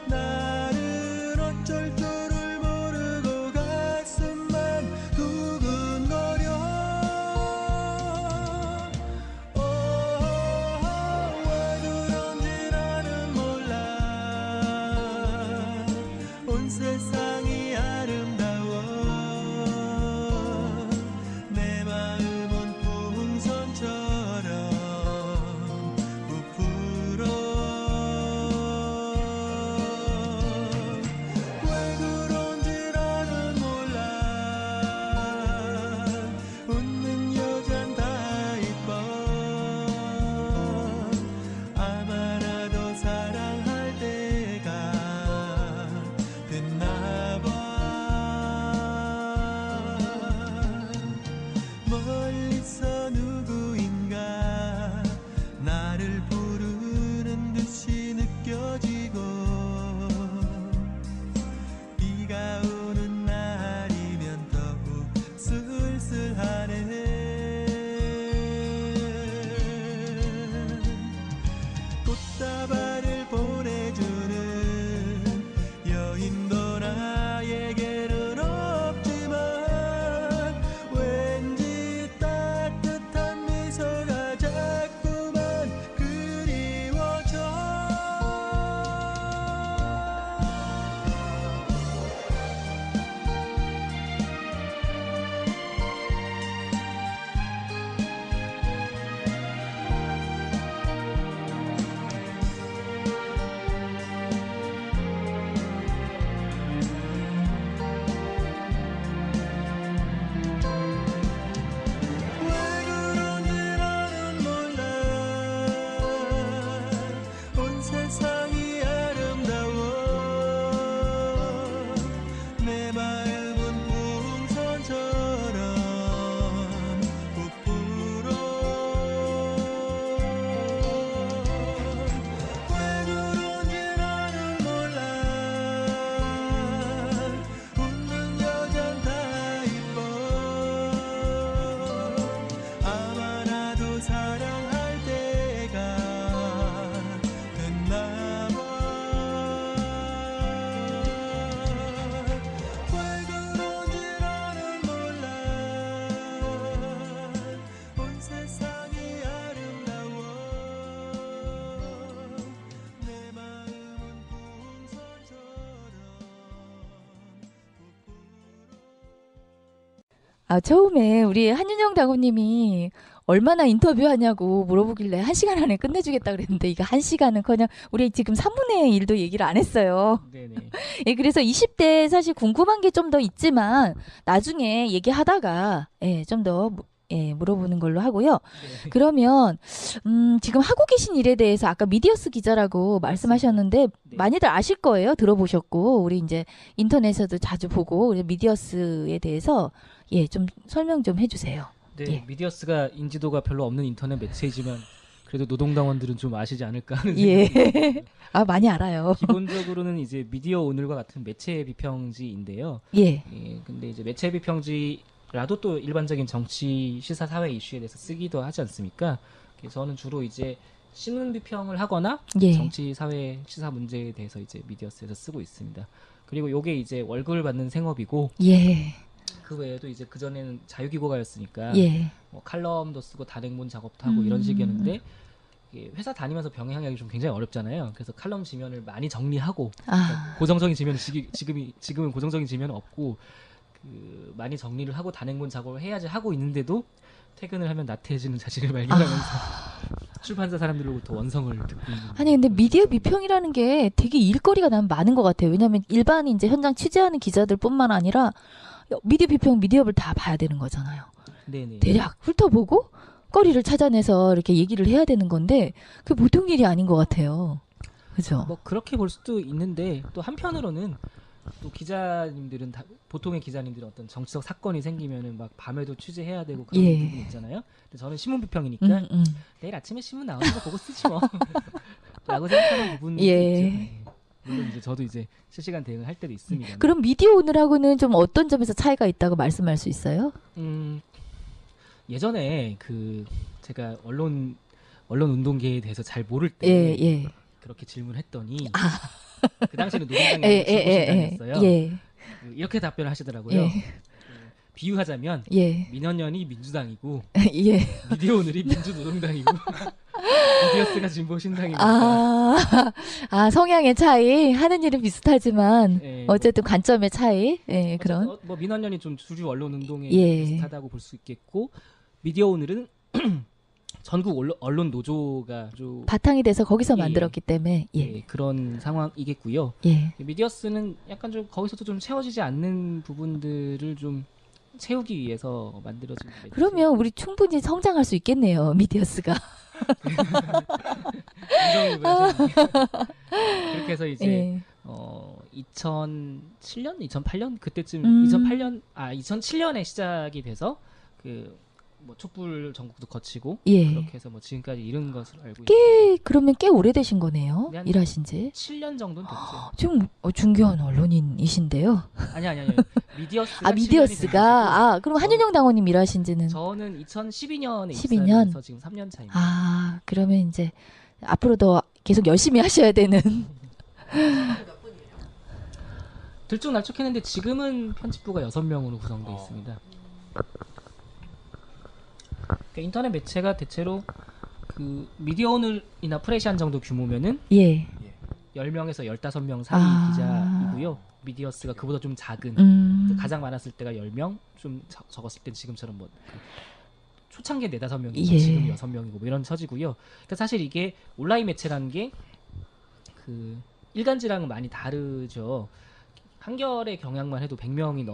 나는 어쩔 줄을 모르고 가슴만 두근두근 처음에 우리 한윤영 당호님이 얼마나 인터뷰하냐고 물어보길래 1시간 안에 끝내주겠다 그랬는데 이거 1시간은커녕 우리 지금 3분의 1도 얘기를 안 했어요. 네네. 예, 그래서 20대 사실 궁금한 게 좀 더 있지만 나중에 얘기하다가 좀 더 물어보는 걸로 하고요. 네. 그러면 지금 하고 계신 일에 대해서 아까 미디어스 기자라고 말씀하셨는데 네. 많이들 아실 거예요. 들어보셨고 우리 이제 인터넷에서도 자주 보고 그래서 미디어스에 대해서 좀 설명 좀 해주세요. 네, 예. 미디어스가 인지도가 별로 없는 인터넷 매체이지만 그래도 노동당원들은 좀 아시지 않을까 하는 예. 생각이 듭니다. 많이 알아요. 기본적으로는 이제 미디어 오늘과 같은 매체 비평지인데요. 예. 근데 이제 매체 비평지라도 또 일반적인 정치, 시사, 사회 이슈에 대해서 쓰기도 하지 않습니까? 그래서 저는 주로 이제 신문 비평을 하거나 예. 정치, 사회, 시사 문제에 대해서 이제 미디어스에서 쓰고 있습니다. 그리고 요게 이제 월급을 받는 생업이고 예. 그 외에도 이제 그 전에는 자유기고가였으니까 예. 뭐 칼럼도 쓰고 단행본 작업도 하고 이런 식이었는데 이게 회사 다니면서 병행하기 좀 굉장히 어렵잖아요. 그래서 칼럼 지면을 많이 정리하고 고정적인 지면은 지금은 고정적인 지면은 없고 그 많이 정리를 하고 단행본 작업을 해야지 하고 있는데도 퇴근을 하면 나태해지는 자신을 발견하면서 출판사 사람들로부터 원성을 듣고 있는. 아니 근데 미디어 비평이라는 게 되게 일거리가 난 많은 것 같아요. 왜냐하면 일반 이제 현장 취재하는 기자들뿐만 아니라 미디어 비평, 미디어를 다 봐야 되는 거잖아요. 네네. 대략 훑어보고 거리를 찾아내서 이렇게 얘기를 해야 되는 건데 그게 보통 일이 아닌 것 같아요. 그죠? 뭐 그렇게 볼 수도 있는데 또 한편으로는 또 기자님들은 보통의 기자님들은 어떤 정치적 사건이 생기면은 막 밤에도 취재해야 되고 그런 예. 부분이 있잖아요. 근데 저는 신문 비평이니까 내일 아침에 신문 나오는 거 보고 쓰지 뭐 라고 생각하는 부분이 예. 있죠. 물론 이제 저도 이제 실시간 대응을 할 때도 있습니다. 그럼 미디어 오늘하고는 좀 어떤 점에서 차이가 있다고 말씀할 수 있어요? 예전에 그 제가 언론 운동계에 대해서 잘 모를 때 예. 그렇게 질문했더니 그 당시에는 노동당이 지구신당이었어요. 예. 이렇게 답변을 하시더라고요. 예. 비유하자면 예. 민원연이 민주당이고 예. 미디어 오늘이 민주노동당이고 미디어스가 진보신당입니다. 성향의 차이, 하는 일은 비슷하지만 예, 어쨌든 관점의 차이, 그런. 뭐 민원연이 좀 주류 언론 운동에 예. 비슷하다고 볼 수 있겠고 미디어 오늘은 전국 언론 노조가 바탕이 돼서 거기서 예. 만들었기 때문에 그런 상황이겠고요. 예. 미디어스는 약간 좀 거기서도 좀 채워지지 않는 부분들을 좀 채우기 위해서 만들어진 매체. 그러면 우리 충분히 성장할 수 있겠네요, 미디어스가. 그렇게 해서 이제 예. 2007년, 2008년 그때쯤 2007년에 시작이 돼서 그 뭐 촛불 전국도 거치고 예. 그렇게 해서 뭐 지금까지 이른 것으로 알고 있습니다. 그러면 꽤 오래되신 거네요, 네, 한 일하신 지. 7년 정도는 됐죠. 좀 중요한 언론인이신데요. 아니. 미디어스가 미디어스가 그럼 한윤영 당원님 일하신 지는 저는 2012년에 12년? 입사해서 지금 3년 차입니다. 그러면 이제 앞으로 더 계속 열심히 하셔야 되는. 몇 분이에요? 들쭉날쭉했는데 지금은 편집부가 6명으로 구성되어 있습니다. 그러니까 인터넷 매체가 대체로 그 미디어 오늘이나 프레시안 정도 규모면은 예. 10명에서 15명 사이 기자이고요. 미디어스가 그보다 좀 작은 가장 많았을 때가 10명, 좀 적었을 땐 지금처럼 뭐 초창기에 4-5명이고 예. 지금 6명이고 뭐 이런 처지고요. 그러니까 사실 이게 온라인 매체라는 게 그 일간지랑은 많이 다르죠. 한겨레 경향만 해도 100명이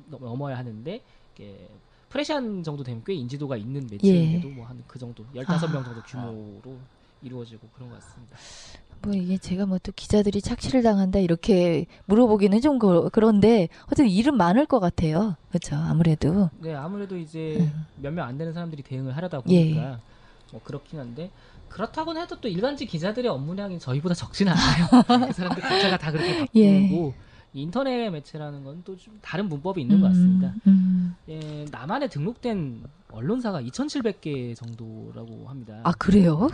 넘어야 하는데 이게 프레시안 정도 되면 꽤 인지도가 있는 매체인데도 뭐 한 그 정도 15명 정도 규모로 이루어지고 그런 것 같습니다. 뭐 이게 제가 뭐 또 기자들이 착취를 당한다 이렇게 물어보기는 좀 그런데 어쨌든 일은 많을 것 같아요. 그렇죠. 아무래도. 네, 아무래도 이제 몇 명 안 되는 사람들이 대응을 하려다 예. 보니까 뭐 그렇긴 한데 그렇다고는 해도 또 일간지 기자들의 업무량이 저희보다 적지는 않아요. 그 사람들 각자가 다 그렇게 바쁘고 예. 인터넷 매체라는 건 또 좀 다른 문법이 있는 것 같습니다. 예, 남한에 등록된 언론사가 2,700개 정도라고 합니다. 그래요?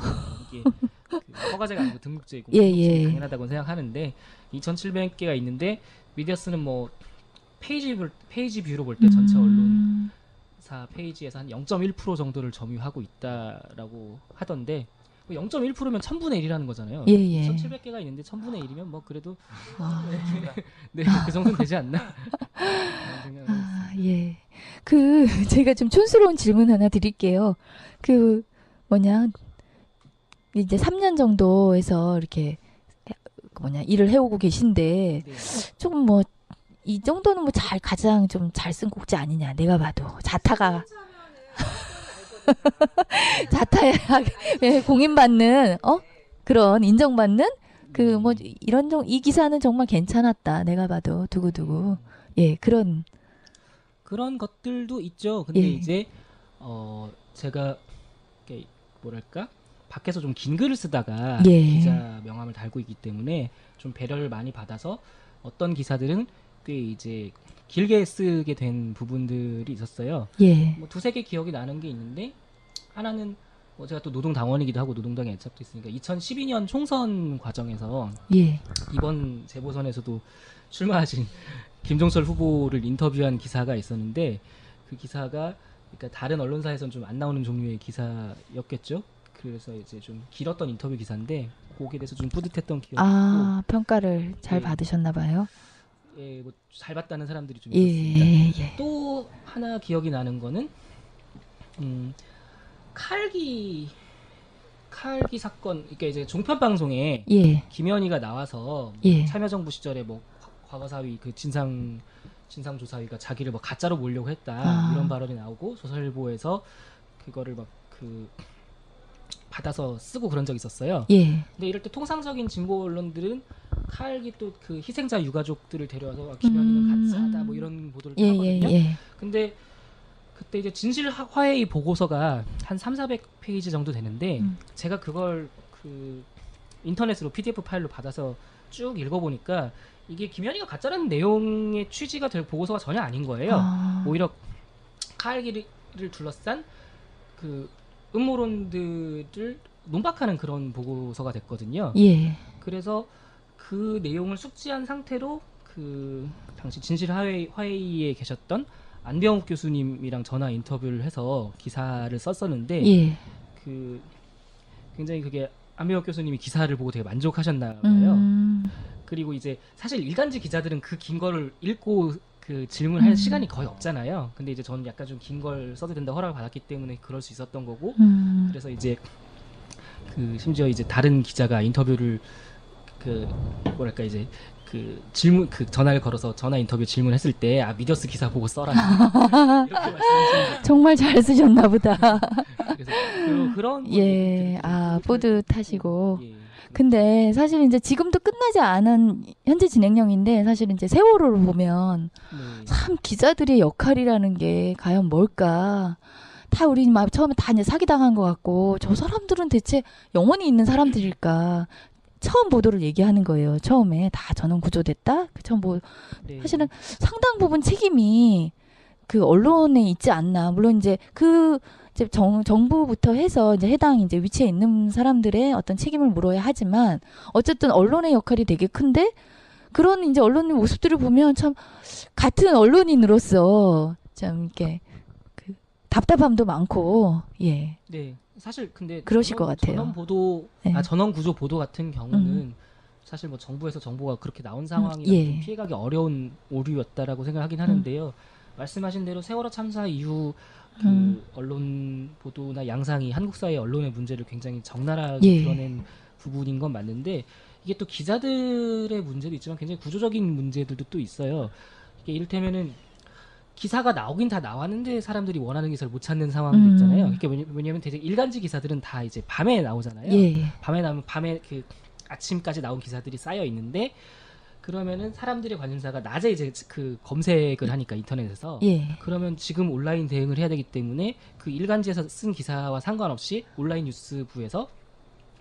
이게 그 허가제가 아니고 등록제이고 예. 당연하다고 생각하는데 2,700개가 있는데 미디어스는 뭐 페이지 뷰로 볼 때 전체 언론사 페이지에서 한 0.1% 정도를 점유하고 있다라고 하던데 0.1%면 1000분의 1이라는 거잖아요. 예. 2,700개가 있는데 1000분의 1이면 뭐 그래도 네, 그 정도는 되지 않나? 그런 생각을 하고 있습니다. 예. 그 제가 좀 촌스러운 질문 하나 드릴게요. 그 뭐냐 이제 3년 정도에서 이렇게 뭐냐 일을 해오고 계신데 네. 조금 뭐 이 정도는 뭐 잘 가장 좀 잘 쓴 곡지 아니냐 내가 봐도 자타가 자타에 예, 공인받는 그런 인정받는 그 뭐 이런 이 기사는 정말 괜찮았다 내가 봐도 두고두고 예 그런 것들도 있죠. 근데 예. 이제 제가 이렇게 뭐랄까 밖에서 좀 긴 글을 쓰다가 예. 기자 명함을 달고 있기 때문에 좀 배려를 많이 받아서 어떤 기사들은 꽤 이제 길게 쓰게 된 부분들이 있었어요. 예. 뭐 두세 개 기억이 나는 게 있는데 하나는 뭐 제가 또 노동당원이기도 하고 노동당에 애착도 있으니까 2012년 총선 과정에서 예. 이번 재보선에서도 출마하신 김종철 후보를 인터뷰한 기사가 있었는데 그 기사가 그러니까 다른 언론사에서는 좀 안 나오는 종류의 기사였겠죠. 그래서 이제 좀 길었던 인터뷰 기사인데 거기에 대해서 좀 뿌듯했던 기억이 아 평가를 잘 예. 받으셨나 봐요. 있고 예, 뭐 잘 봤다는 사람들이 좀 예. 있었습니다. 예. 또 하나 기억이 나는 거는 칼기 사건 그러니까 이제 종편 방송에 예. 김현희가 나와서 예. 참여정부 시절에 뭐 과거사위 그 진상조사위가 자기를 뭐 가짜로 몰려고 했다 아. 이런 발언이 나오고 조선일보에서 그거를 막 그 받아서 쓰고 그런 적이 있었어요. 예. 근데 이럴 때 통상적인 진보 언론들은 칼기 또 그 희생자 유가족들을 데려와서 김현희는 가짜다 뭐 이런 보도를 예. 하거든요. 예. 근데 그때 이제 진실 화해의 보고서가 한 300~400페이지 정도 되는데 제가 그걸 그 인터넷으로 PDF 파일로 받아서 쭉 읽어보니까 이게 김현희가 가짜라는 내용의 취지가 될 보고서가 전혀 아닌 거예요. 아. 오히려 칼기를 둘러싼 그 음모론들을 논박하는 그런 보고서가 됐거든요. 예. 그래서 그 내용을 숙지한 상태로 그 당시 진실 화해에 계셨던 안병욱 교수님이랑 전화 인터뷰를 해서 기사를 썼었는데 예. 그 굉장히 그게 안병욱 교수님이 기사를 보고 되게 만족하셨나 봐요. 그리고 이제 사실 일간지 기자들은 그 긴 거를 읽고 그 질문할 시간이 거의 없잖아요. 근데 이제 저는 약간 좀 긴 걸 써도 된다 허락을 받았기 때문에 그럴 수 있었던 거고 그래서 이제 그 심지어 이제 다른 기자가 인터뷰를 그 뭐랄까 이제 그 질문 그 전화를 걸어서 전화 인터뷰 질문했을 때 미디어스 기사 보고 써라 이렇게 말씀하시는 정말 잘 쓰셨나 보다. 그래서 그런 예. 것들이 좀 뿌듯하시고. 예. 근데 사실 이제 지금도 끝나지 않은 현재 진행형인데 사실 이제 세월호를 보면 네. 참 기자들의 역할이라는 게 과연 뭘까? 다 우리 막 처음에 다 이제 사기당한 것 같고 저 사람들은 대체 영혼이 있는 사람들일까? 처음 보도를 얘기하는 거예요. 처음에 다 전원 구조됐다. 처음 네. 사실은 상당 부분 책임이 그 언론에 있지 않나. 물론 이제 그 이제 정부부터 해서 이제 해당 이제 위치에 있는 사람들의 어떤 책임을 물어야 하지만 어쨌든 언론의 역할이 되게 큰데 그런 이제 언론의 모습들을 보면 참 같은 언론인으로서 참 이렇게 그 답답함도 많고 예. 네. 사실 근데 그러실 것 같아요. 전원 보도 네. 전원 구조 보도 같은 경우는 사실 뭐 정부에서 정보가 그렇게 나온 상황이라 예. 좀 피해가기 어려운 오류였다라고 생각하긴 하는데요. 말씀하신 대로 세월호 참사 이후 그 언론 보도나 양상이 한국 사회 언론의 문제를 굉장히 적나라하게 예. 드러낸 부분인 건 맞는데 이게 또 기자들의 문제도 있지만 굉장히 구조적인 문제들도 또 있어요. 이게 이를테면은 기사가 나오긴 다 나왔는데 사람들이 원하는 기사를 못 찾는 상황도 있잖아요. 이게 왜냐면 대체 일간지 기사들은 다 이제 밤에 나오잖아요. 예. 밤에 나오면 밤에 그 아침까지 나온 기사들이 쌓여 있는데 그러면은 사람들의 관심사가 낮에 이제 그 검색을 하니까 인터넷에서 예. 그러면 지금 온라인 대응을 해야 되기 때문에 그 일간지에서 쓴 기사와 상관없이 온라인 뉴스부에서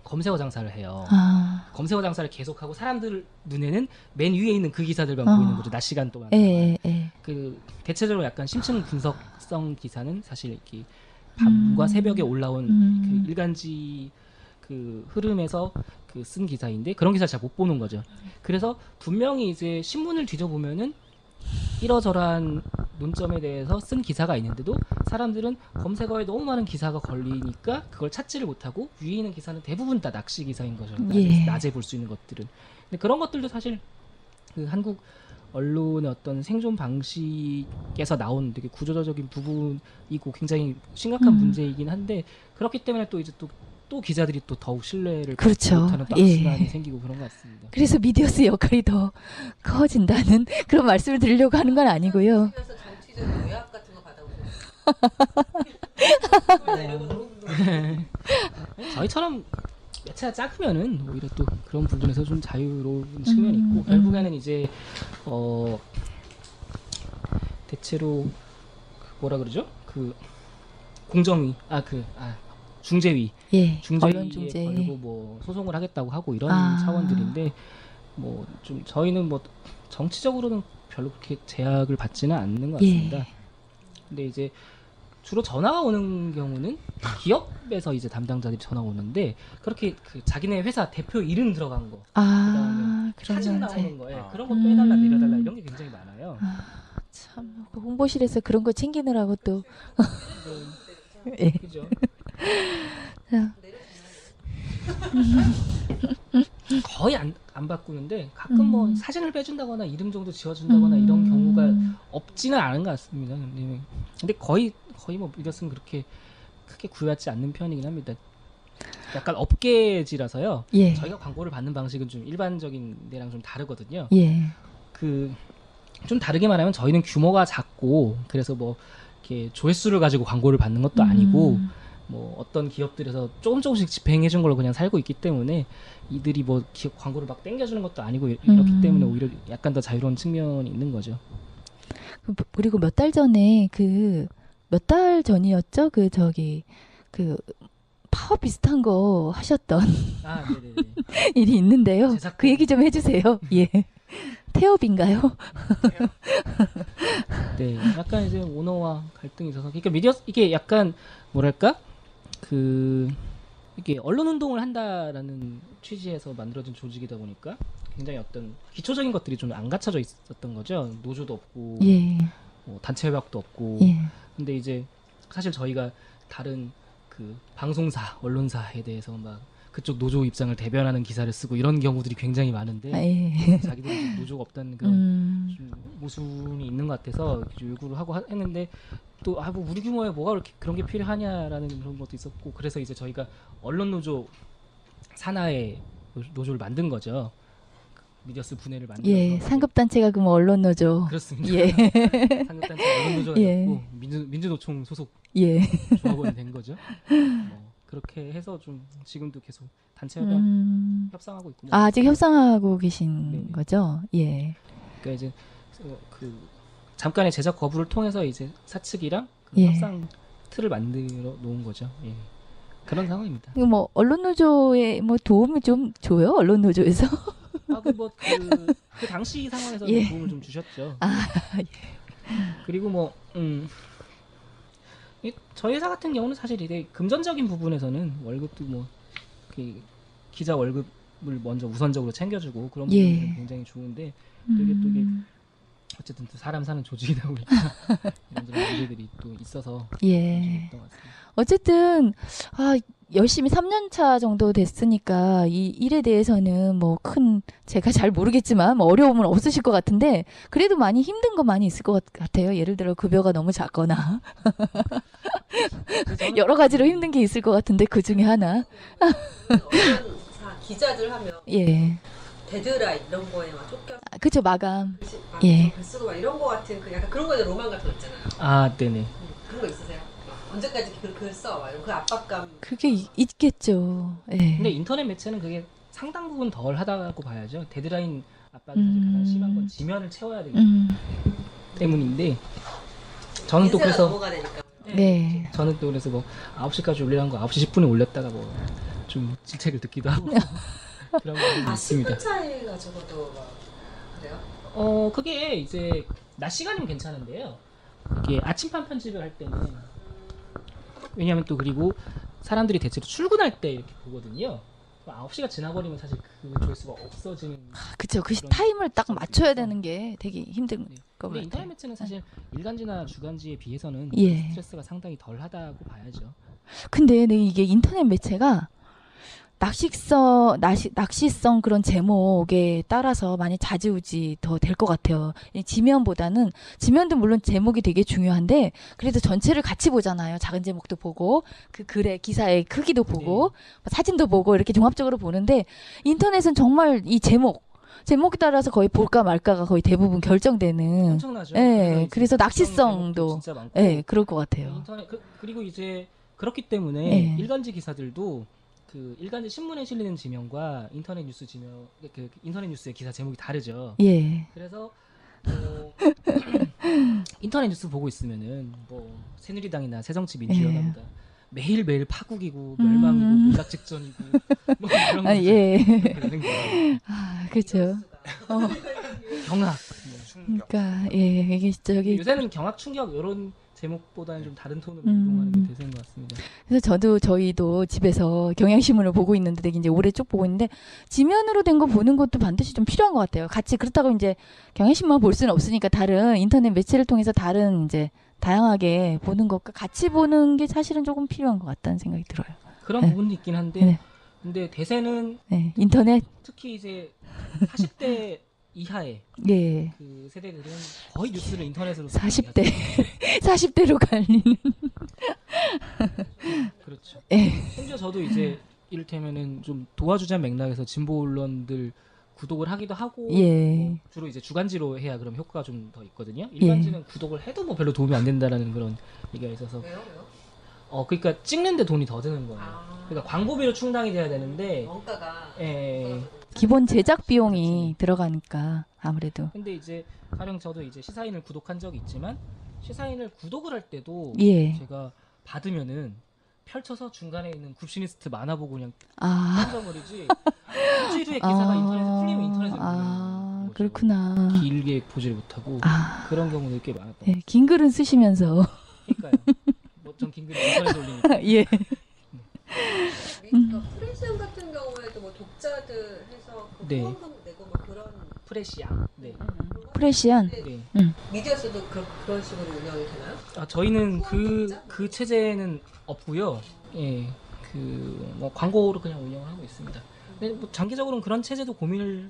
검색어 장사를 해요. 아. 검색어 장사를 계속하고 사람들 눈에는 맨 위에 있는 그 기사들만 보이는 거죠. 낮 시간 동안. 예. 예. 그 대체적으로 약간 심층 분석성 기사는 사실 이렇게 밤과 새벽에 올라온 그 일간지 그 흐름에서 그 쓴 기사인데 그런 기사를 잘 못 보는 거죠. 그래서 분명히 이제 신문을 뒤져보면은 이러저러한 논점에 대해서 쓴 기사가 있는데도 사람들은 검색어에 너무 많은 기사가 걸리니까 그걸 찾지를 못하고 위에 있는 기사는 대부분 다 낚시 기사인 거죠. 예. 낮에 볼 수 있는 것들은. 근데 그런 것들도 사실 그 한국 언론의 어떤 생존 방식에서 나온 되게 구조적인 부분이고 굉장히 심각한 문제이긴 한데 그렇기 때문에 또 이제 또 기자들이 또 더욱 신뢰를 받지 그렇죠. 못하는 또 예. 악순환이 생기고 그런 것 같습니다. 그래서 미디어스 역할이 더 커진다는 그런 말씀을 드리려고 하는 건 아니고요. 그래서 정치적 요약 같은 거 받아보세요. 저희처럼 매체가 작으면은 오히려 또 그런 부분에서 좀 자유로운 측면이 있고 결국에는 이제 대체로 그 뭐라 그러죠? 그 공정위 중재위 예. 중재위에 언론 중재. 걸고 뭐 소송을 하겠다고 하고 이런 아. 차원들인데 뭐 좀 저희는 뭐 정치적으로는 별로 그렇게 제약을 받지는 않는 것 같습니다. 예. 근데 이제 주로 전화가 오는 경우는 기업에서 이제 담당자들이 전화 오는데 그렇게 그 자기네 회사 대표 이름 들어간 거, 아, 그런 사진 거 이제. 나오는 거에 그런 거 빼달라 내려달라 이런 게 굉장히 많아요. 참 홍보실에서 그런 거 챙기느라고 또 예. 그죠? 거의 안 바꾸는데 가끔 뭐 사진을 빼준다거나 이름 정도 지워준다거나 이런 경우가 없지는 않은 것 같습니다. 근데 거의 뭐 미디어스는 그렇게 크게 구애받지 않는 편이긴 합니다. 약간 업계지라서요. 예. 저희가 광고를 받는 방식은 좀 일반적인 데랑 좀 다르거든요. 예. 그 좀 다르게 말하면 저희는 규모가 작고 그래서 뭐 이렇게 조회수를 가지고 광고를 받는 것도 아니고 뭐 어떤 기업들에서 조금씩 집행해 준 걸로 그냥 살고 있기 때문에 이들이 뭐 기업 광고를 막 땡겨주는 것도 아니고 이렇기 때문에 오히려 약간 더 자유로운 측면이 있는 거죠. 그리고 몇 달 전에 몇 달 전이었죠? 그 파업 비슷한 거 하셨던 아, 네네네. 일이 있는데요. 제작권. 그 얘기 좀 해주세요. 예. 태업인가요? 네, 약간 이제 오너와 갈등이 있어서, 그러니까 이게 약간 뭐랄까 이게 언론 운동을 한다라는 취지에서 만들어진 조직이다 보니까 굉장히 어떤 기초적인 것들이 좀 안 갖춰져 있었던 거죠. 노조도 없고, 예. 뭐 단체 협약도 없고. 예. 근데 이제 사실 저희가 다른 그 방송사, 언론사에 대해서 막 그쪽 노조 입장을 대변하는 기사를 쓰고 이런 경우들이 굉장히 많은데 아, 예. 자기들이 좀 노조가 없다는 그런 좀 모순이 있는 것 같아서 이렇게 요구를 하고 했는데 또 뭐 우리 규모에 뭐가 그렇게 그런 게 필요하냐라는 그런 것도 있었고 그래서 이제 저희가 언론 노조 산하의 노조를 만든 거죠. 미디어스 분해를 만들어서 예. 상급단체가 그럼 언론노조. 그렇습니다. 예. 상급단체 언론 노조가 예. 됐고 민주노총 소속 예. 조합원이 된 거죠. 그렇게 해서 좀 지금도 계속 단체 협약 협상하고 있고. 아, 아직 협상하고 계신 네네. 거죠? 예. 그러니까 이제 그 잠깐의 제작 거부를 통해서 이제 사측이랑 그 예. 협상 틀을 만들어 놓은 거죠. 예. 그런 상황입니다. 이거 뭐 언론노조에 뭐 도움을 좀 줘요? 언론노조에서? 그 당시 상황에서 예. 도움을 좀 주셨죠. 아, 그리고 저희 회사 같은 경우는 사실 이제 금전적인 부분에서는 월급도 그 기자 월급을 먼저 우선적으로 챙겨주고 그런 예. 부분은 굉장히 좋은데 또 이게 어쨌든 또 사람 사는 조직이다 보니까 이런저런 문제들이 또 있어서 예. 좀 그랬던 것 같습니다. 어쨌든 열심히 3년 차 정도 됐으니까 이 일에 대해서는 뭐 제가 잘 모르겠지만 뭐 어려움은 없으실 것 같은데 그래도 많이 힘든 거 많이 있을 것 같아요. 예를 들어 급여가 너무 작거나 그래서 저는 여러 가지로 힘든 게 있을 것 같은데 그 중에 하나. 언론사 기자들 하면 예. 데드라인 이런 거에 막 쫓겨 그쵸, 마감. 막 예. 글 쓰고 막 이런 거 같은 그 약간 그런 거에 로망 같은 거 있잖아요. 아, 네네. 그런 거 있으세요? 언제까지 글 써? 막 이런 그 압박감. 그게 있겠죠. 예. 근데 인터넷 매체는 그게 상당 부분 덜 하다고 봐야죠. 데드라인 압박이 사실 가장 심한 건 지면을 채워야 되기 때문인데 저는 또 인쇄가 그래서 넘어가니까. 네. 저는 또 그래서 9시까지 올리라는 거 9시 10분에 올렸다가 좀 질책을 듣기도 하고 그런 거 있습니다. 10분 차이 가지고도 막 그래요? 그게 이제 낮 시간이면 괜찮은데요. 이게 아침판 편집을 할 때는 왜냐하면 또 그리고 사람들이 대체로 출근할 때 이렇게 보거든요. 9시가 지나버리면 사실 그 조회수가 없어지는. 그쵸. 그 그런 타임을 딱 것도 맞춰야 있어서. 되는 게 되게 힘든 네. 것 근데 같아요. 인터넷 매체는 사실 일간지나 주간지에 비해서는 예. 스트레스가 상당히 덜하다고 봐야죠. 근데 이게 인터넷 매체가 낚시성 그런 제목에 따라서 많이 좌지우지 더 될 것 같아요. 이 지면보다는 지면도 물론 제목이 되게 중요한데 그래도 전체를 같이 보잖아요. 작은 제목도 보고 그 글의 기사의 크기도 보고 사진도 보고 이렇게 종합적으로 보는데 인터넷은 정말 이 제목에 따라서 거의 볼까 말까가 거의 대부분 결정되는. 엄청나죠. 예, 그래서 이제 낚시성도 진짜 많고 그럴 것 같아요. 인터넷 그리고 이제 그렇기 때문에 예. 일간지 기사들도 그 일간지 신문에 실리는 지명과 인터넷 뉴스 지명 그 인터넷 뉴스의 기사 제목이 다르죠. 예. 그래서 인터넷 뉴스 보고 있으면은 뭐 새누리당이나 새정치민주연합이다 매일매일 파국이고 멸망이고 몰락 직전이고 뭐 이런 거 예. 되는 거예요. 그렇죠. 경악. 충격. 그러니까 이게 저기 요새는 경악 충격 이런 제목보다는 좀 다른 톤으로 이동하는 게 대세인 것 같습니다. 그래서 저희도 집에서 경향신문을 보고 있는데 되게 이제 오래 쭉 보고 있는데 지면으로 된 거 보는 것도 반드시 좀 필요한 것 같아요. 같이 그렇다고 이제 경향신문만 볼 수는 없으니까 다른 인터넷 매체를 통해서 다른 이제 다양하게 보는 것과 같이 보는 게 사실은 조금 필요한 것 같다는 생각이 들어요. 그런 네. 부분도 있긴 한데 네. 근데 대세는 네, 인터넷 특히 이제 40대 이하의 예. 그 세대들은 거의 뉴스를 인터넷으로 40대 40대로 갈리는 그렇죠. 예. 심지어 저도 이제 이를테면은 좀 도와주자는 맥락에서 진보 언론들 구독을 하기도 하고 예. 뭐 주로 이제 주간지로 해야 그럼 효과가 좀 더 있거든요. 일간지는 구독을 해도 뭐 별로 도움이 안 된다라는 그런 얘기가 있어서 왜요? 그러니까 찍는데 돈이 더 드는 거예요. 아. 그러니까 광고비로 충당이 돼야 되는데 원가가 예. 기본 제작 비용이 들어가니까 아무래도 근데 이제 가령 저도 이제 시사인을 구독한 적이 있지만 시사인을 구독을 할 때도 예. 제가 받으면은 펼쳐서 중간에 있는 굽시니스트 만화 보고 그냥 아. 던져버리지 일주일 후에 기사가 인터넷에 풀리면 인터넷에 보는 거죠. 그렇구나. 길게 보지를 못하고 아. 그런 경우도 꽤 많았던 예, 긴 글은 쓰시면서 거니까요. 뭐전 긴글 인터넷에 올리니까 예. 프레시안 같은 경우에도 뭐 독자들 해서 그 네. 후원금 내고 뭐 그런 프레시앙. 네. 프레시안. 네. 미디어스도 그런 식으로 운영이 되나요? 저희는 그 체제는 없고요. 예. 뭐 광고로 그냥 운영을 하고 있습니다. 근데 뭐 장기적으로는 그런 체제도 고민을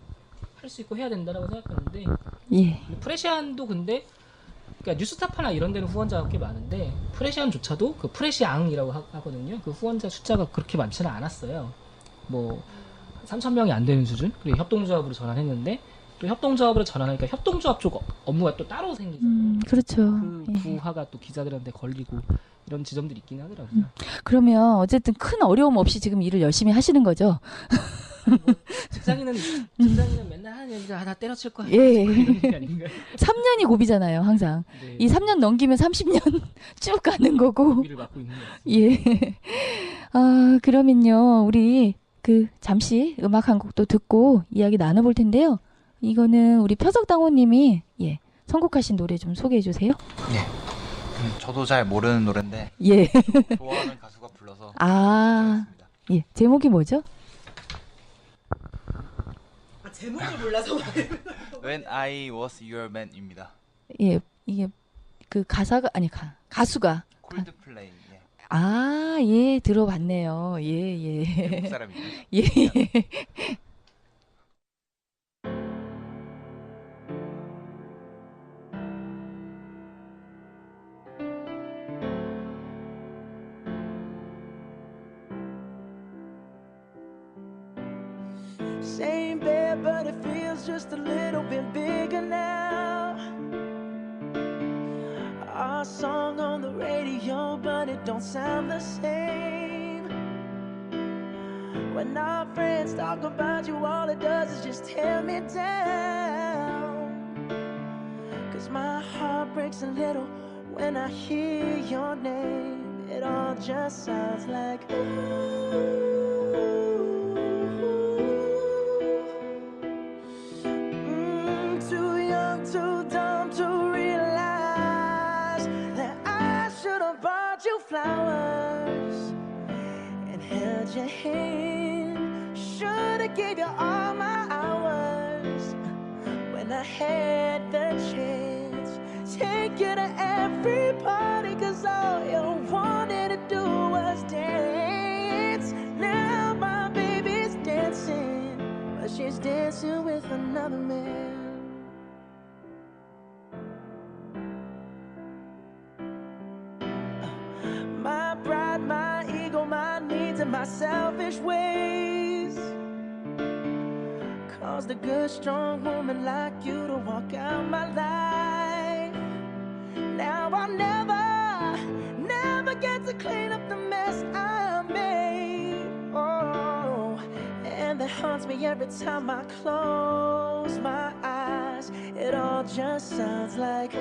할 수 있고 해야 된다라고 생각하는데 예. 프레시안도 근데 그러니까 뉴스타파나 이런 데는 후원자가 꽤 많은데 프레시안조차도 그 프레시앙이라고 하거든요. 그 후원자 숫자가 그렇게 많지는 않았어요. 뭐 3,000명이 안 되는 수준. 그리고 협동조합으로 전환했는데 또 협동조합으로 전환하니까 협동조합 쪽 업무가 또 따로 생기잖아요. 그렇죠. 그 예. 부하가 또 기자들한테 걸리고 이런 지점들이 있긴 하더라고요. 그러면 어쨌든 큰 어려움 없이 지금 일을 열심히 하시는 거죠? 뭐 직장인은 맨날 하는 얘기가 다 때려칠 거야. 예. 이런 얘기 아닌가요? 3년이 고비잖아요, 항상. 네. 이 3년 넘기면 30년 쭉 가는 거고. 고비를 맡고 있는 것 같습니다. 예. 그러면요, 우리 잠시 음악 한 곡도 듣고 이야기 나눠볼 텐데요. 이거는 우리 표석당호님이 선곡하신 노래 좀 소개해 주세요. 저도 잘 모르는 노래인데 예. 좋아하는 가수가 불러서 아, 찾았습니다. 예. 제목이 뭐죠? 제목을 몰라서 When I Was Your Man입니다. 예. 이게 가사가 아니 가수가 콜드플레이. 예, 들어봤네요. 예. 외국 사람이에요. 예. Same bed, but it feels just a little bit bigger now. Our song on the radio, but it don't sound the same. When our friends talk about you, all it does is just tear me down. 'Cause my heart breaks a little when I hear your name. It all just sounds like ooh. Too young, too dumb to realize that I should have bought you flowers and held your hand. Should have gave you all my hours when I had the chance. Take you to every party, 'cause all you wanted to do was dance. Now my baby she's dancing with another man. My pride, my ego, my needs, and my selfish ways caused a good, strong woman like you to walk out my life. Now I'll never get to clean up the mess I made. Oh, and that haunts me every time I close my eyes. It all just sounds like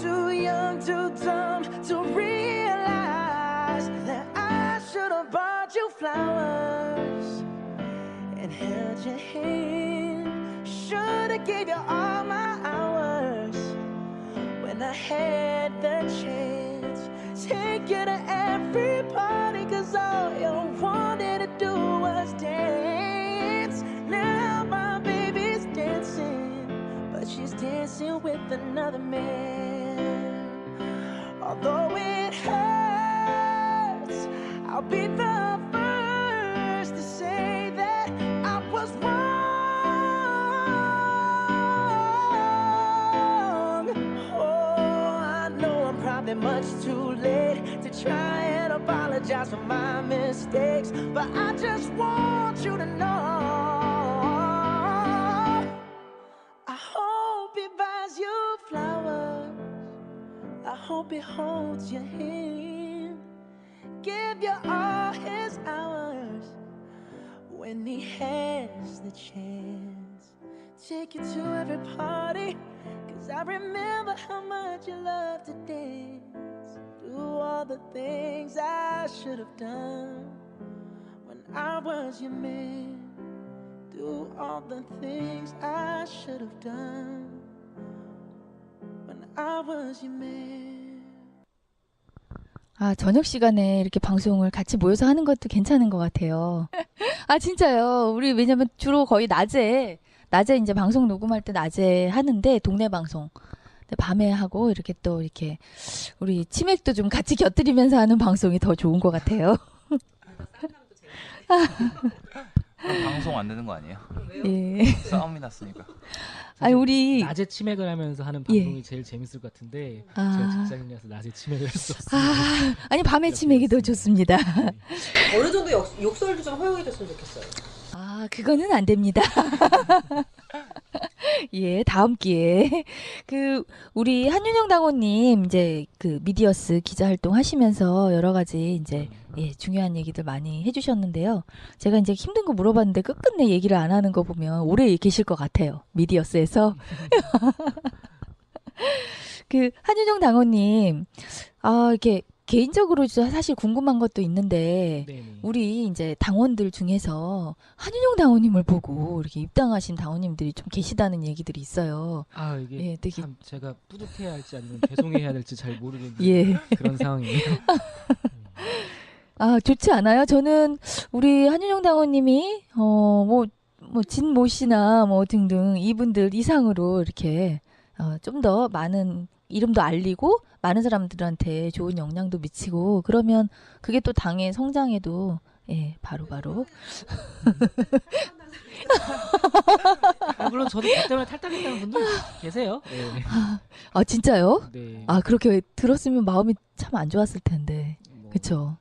too young, too dumb to realize that I should have bought you flowers and held your hand. Should have gave you all my hours when I had the chance. Take you to every party, 'cause all you wanted to do was dance. Now my baby's dancing, but she's dancing with another man. Although it hurts, I'll be the first to say that I was wrong. Oh, I know I'm probably much too late to try and apologize for my mistakes, but I just want you to know I hope he buys you flowers. I hope he holds your hand, give you all his hours when he has the chance. Take you to every party, 'cause I remember how much you loved to dance. Do all the things I should have done when I was your man. Do all the things I should have done when I was your man. 아, 저녁 시간에 이렇게 방송을 같이 모여서 하는 것도 괜찮은 것 같아요. 아, 진짜요. 우리 왜냐면 주로 거의 낮에 이제 방송 녹음할 때 낮에 하는데, 동네 방송. 근데 밤에 하고 이렇게 또 이렇게 우리 치맥도 좀 같이 곁들이면서 하는 방송이 더 좋은 것 같아요. 그럼 방송 안 되는 거 아니에요? 예. 싸움이 났으니까. 아니, 우리 낮에 치맥을 하면서 하는 예. 방송이 제일 재밌을 것 같은데 아. 제가 직장인이라서 낮에 치맥을 할 수 없어요. 아니, 밤에 치맥이 더 좋습니다. 어느 정도 욕설도 좀 허용해 줬으면 좋겠어요. 아, 그거는 안 됩니다. 예, 다음 기회에. 우리 한윤영 당원님, 이제 미디어스 기자 활동 하시면서 여러 가지 이제, 중요한 얘기들 많이 해주셨는데요. 제가 이제 힘든 거 물어봤는데 끝끝내 얘기를 안 하는 거 보면 오래 계실 것 같아요. 미디어스에서. 한윤영 당원님, 이렇게 개인적으로 사실 궁금한 것도 있는데, 네네. 우리 이제 당원들 중에서 한윤영 당원님을 보고 이렇게 입당하신 당원님들이 좀 계시다는 얘기들이 있어요. 아, 이게 예, 되게 참 제가 뿌듯해야 할지 아니면 죄송해야 될지 잘 모르겠는 예. 그런 상황이에요. 아, 좋지 않아요? 저는 우리 한윤영 당원님이 진모 씨나 뭐 등등 이분들 이상으로 이렇게 좀 더 많은 이름도 알리고 많은 사람들한테 좋은 영향도 미치고 그러면 그게 또 당의 성장에도 바로바로 물론 저도 그 때문에 탈당했다는 분들 계세요. 네. 아, 진짜요? 네. 아, 그렇게 들었으면 마음이 참 안 좋았을 텐데. 뭐, 그쵸?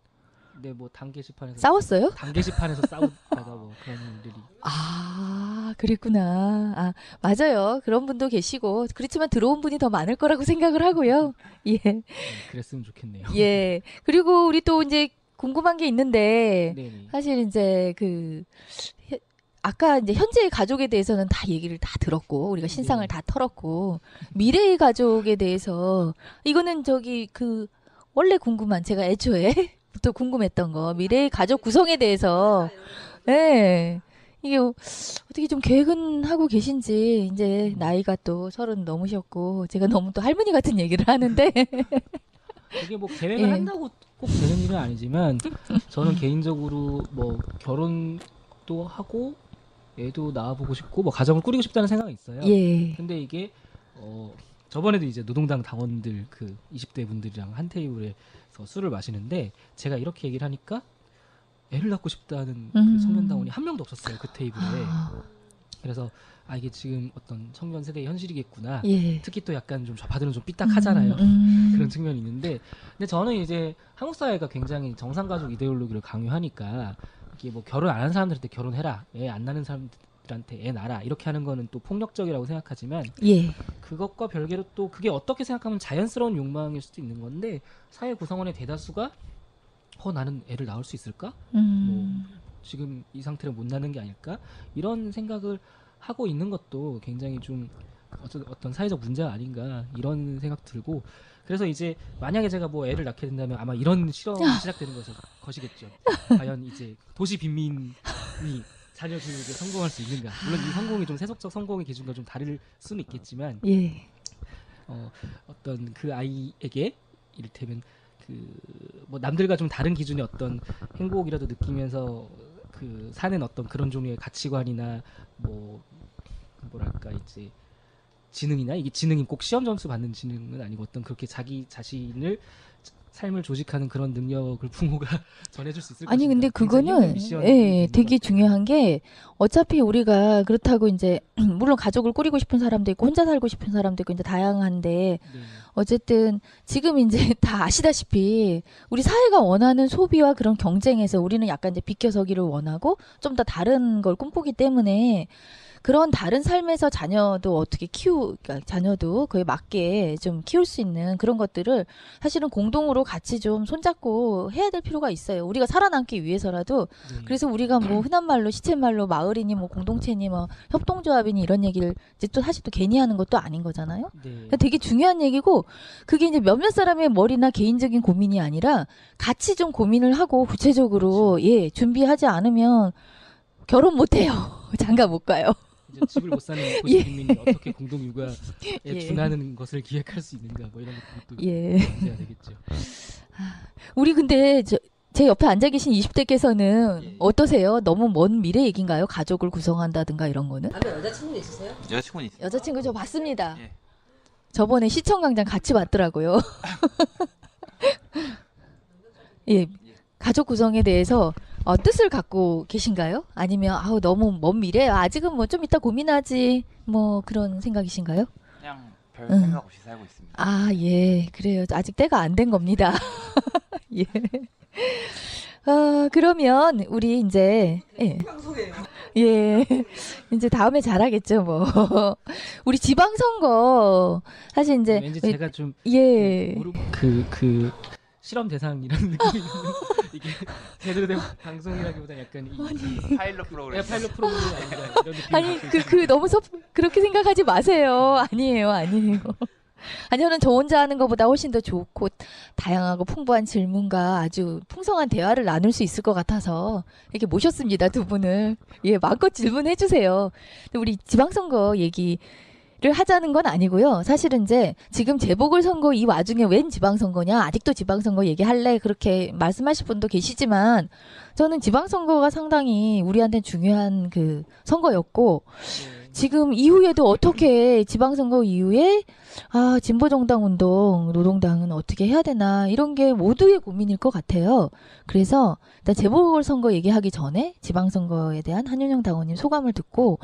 네, 뭐 당 게시판에서 싸웠어요? 당 게시판에서 싸우다가 뭐 그런 일들이. 아, 그랬구나. 아, 맞아요. 그런 분도 계시고. 그렇지만 들어온 분이 더 많을 거라고 생각을 하고요. 예. 그랬으면 좋겠네요. 예. 그리고 우리 또 이제 궁금한 게 있는데, 네네. 사실 이제 아까 이제 현재의 가족에 대해서는 다 얘기를 다 들었고, 우리가 신상을 네. 다 털었고, 미래의 가족에 대해서, 이거는 원래 궁금한, 제가 애초에 부터 궁금했던 거, 미래의 가족 구성에 대해서, 예. 이게 어떻게 좀 계획은 하고 계신지, 이제 나이가 또 30 넘으셨고, 제가 너무 또 할머니 같은 얘기를 하는데, 이게 뭐 계획을 예. 한다고 꼭 되는 일은 아니지만 저는 개인적으로 뭐 결혼도 하고 애도 낳아보고 싶고 뭐 가정을 꾸리고 싶다는 생각이 있어요. 예. 근데 이게 저번에도 이제 노동당 당원들 그 20대 분들이랑 한 테이블에서 술을 마시는데 제가 이렇게 얘기를 하니까 애를 낳고 싶다는 그 청년 당원이 한 명도 없었어요 그 테이블에. 그래서 이게 지금 어떤 청년 세대의 현실이겠구나. 예. 특히 또 약간 좀 좌파들은 좀 삐딱하잖아요. 그런 측면이 있는데, 근데 저는 이제 한국 사회가 굉장히 정상가족 이데올로기를 강요하니까 이게 뭐 결혼 안 한 사람들한테 결혼해라, 애 안 낳는 사람들한테 애 낳아라 이렇게 하는 거는 또 폭력적이라고 생각하지만 예. 그것과 별개로 또 그게 어떻게 생각하면 자연스러운 욕망일 수도 있는 건데 사회 구성원의 대다수가 나는 애를 낳을 수 있을까? 뭐 지금 이 상태로 못 낳는 게 아닐까? 이런 생각을 하고 있는 것도 굉장히 좀 어떤 사회적 문제가 아닌가 이런 생각 들고 그래서 이제 만약에 제가 뭐 애를 낳게 된다면 아마 이런 실험이 시작되는 것이겠죠. 과연 이제 도시 빈민이 자녀 교육에 성공할 수 있는가? 물론 이 성공이 좀 세속적 성공의 기준과 좀 다를 수는 있겠지만 예. 어떤 그 아이에게 이를테면 그 뭐 남들과 좀 다른 기준의 어떤 행복이라도 느끼면서 그 사는 어떤 그런 종류의 가치관이나 뭐랄까 이제 지능이나 이게 지능이 꼭 시험 점수 받는 지능은 아니고 어떤 그렇게 자기 자신을 삶을 조직하는 그런 능력을 부모가 전해줄 수 있을 아니 것인가. 근데 그거는 미션이 예, 되는 것 되게 같아요. 중요한 게 어차피 우리가 그렇다고 이제 물론 가족을 꾸리고 싶은 사람도 있고 혼자 살고 싶은 사람도 있고 이제 다양한데 네. 어쨌든 지금 이제 다 아시다시피 우리 사회가 원하는 소비와 그런 경쟁에서 우리는 약간 이제 비껴서기를 원하고 좀 더 다른 걸 꿈꾸기 때문에 그런 다른 삶에서 자녀도 어떻게 그러니까 자녀도 그에 맞게 좀 키울 수 있는 그런 것들을 사실은 공동으로 같이 좀 손잡고 해야 될 필요가 있어요. 우리가 살아남기 위해서라도. 네. 그래서 우리가 뭐 흔한 말로 시쳇말로 마을이니 뭐 공동체니 뭐 협동조합이니 이런 얘기를 이제 또 사실 또 괜히 하는 것도 아닌 거잖아요. 네. 그러니까 되게 중요한 얘기고 그게 이제 몇몇 사람의 머리나 개인적인 고민이 아니라 같이 좀 고민을 하고 구체적으로 예 준비하지 않으면 결혼 못 해요. 장가 못 가요. 이제 집을 못 사는 도시 예. 국민이 어떻게 공동 육아에 예. 준하는 것을 기획할 수 있는가 뭐 이런 것도 예. 문제가 되겠죠. 우리 근데 제 옆에 앉아 계신 20대께서는 예. 어떠세요? 너무 먼 미래 얘기인가요? 가족을 구성한다든가 이런 거는? 아니 여자친구는 있으세요? 여자친구는 있어요. 여자친구 저 봤습니다. 예. 저번에 시청광장 같이 봤더라고요. 예. 가족 구성에 대해서 뜻을 갖고 계신가요? 아니면 너무 먼 미래 아직은 뭐 좀 이따 고민하지 뭐 그런 생각이신가요? 그냥 별 응. 생각 없이 살고 있습니다. 예, 그래요. 아직 때가 안 된 겁니다. 예. 그러면 우리 이제 방송이에요. 예. 이제 다음에 잘하겠죠, 뭐. 우리 지방선거 사실 이제 왠지 제가 좀 예. 그 실험 대상이라는 느낌이 있는 이게 제대로 된 방송이라기보다 약간 파일럿 프로그램. 파일럿 프로그램이 아닌가 이런 느낌이 아니 갖고 그 너무 그렇게 생각하지 마세요. 아니에요. 아니 저는 저 혼자 하는 것보다 훨씬 더 좋고 다양하고 풍부한 질문과 아주 풍성한 대화를 나눌 수 있을 것 같아서 이렇게 모셨습니다. 두 분을. 예, 마음껏 질문해 주세요. 근데 우리 지방선거 얘기를 하자는 건 아니고요. 사실은 이제 지금 재보궐선거 이 와중에 웬 지방선거냐? 아직도 지방선거 얘기할래? 그렇게 말씀하실 분도 계시지만 저는 지방선거가 상당히 우리한테 중요한 그 선거였고 지금 이후에도 어떻게 지방선거 이후에 진보정당 운동, 노동당은 어떻게 해야 되나 이런 게 모두의 고민일 것 같아요. 그래서 일단 재보궐선거 얘기하기 전에 지방선거에 대한 한윤영 당원님 소감을 듣고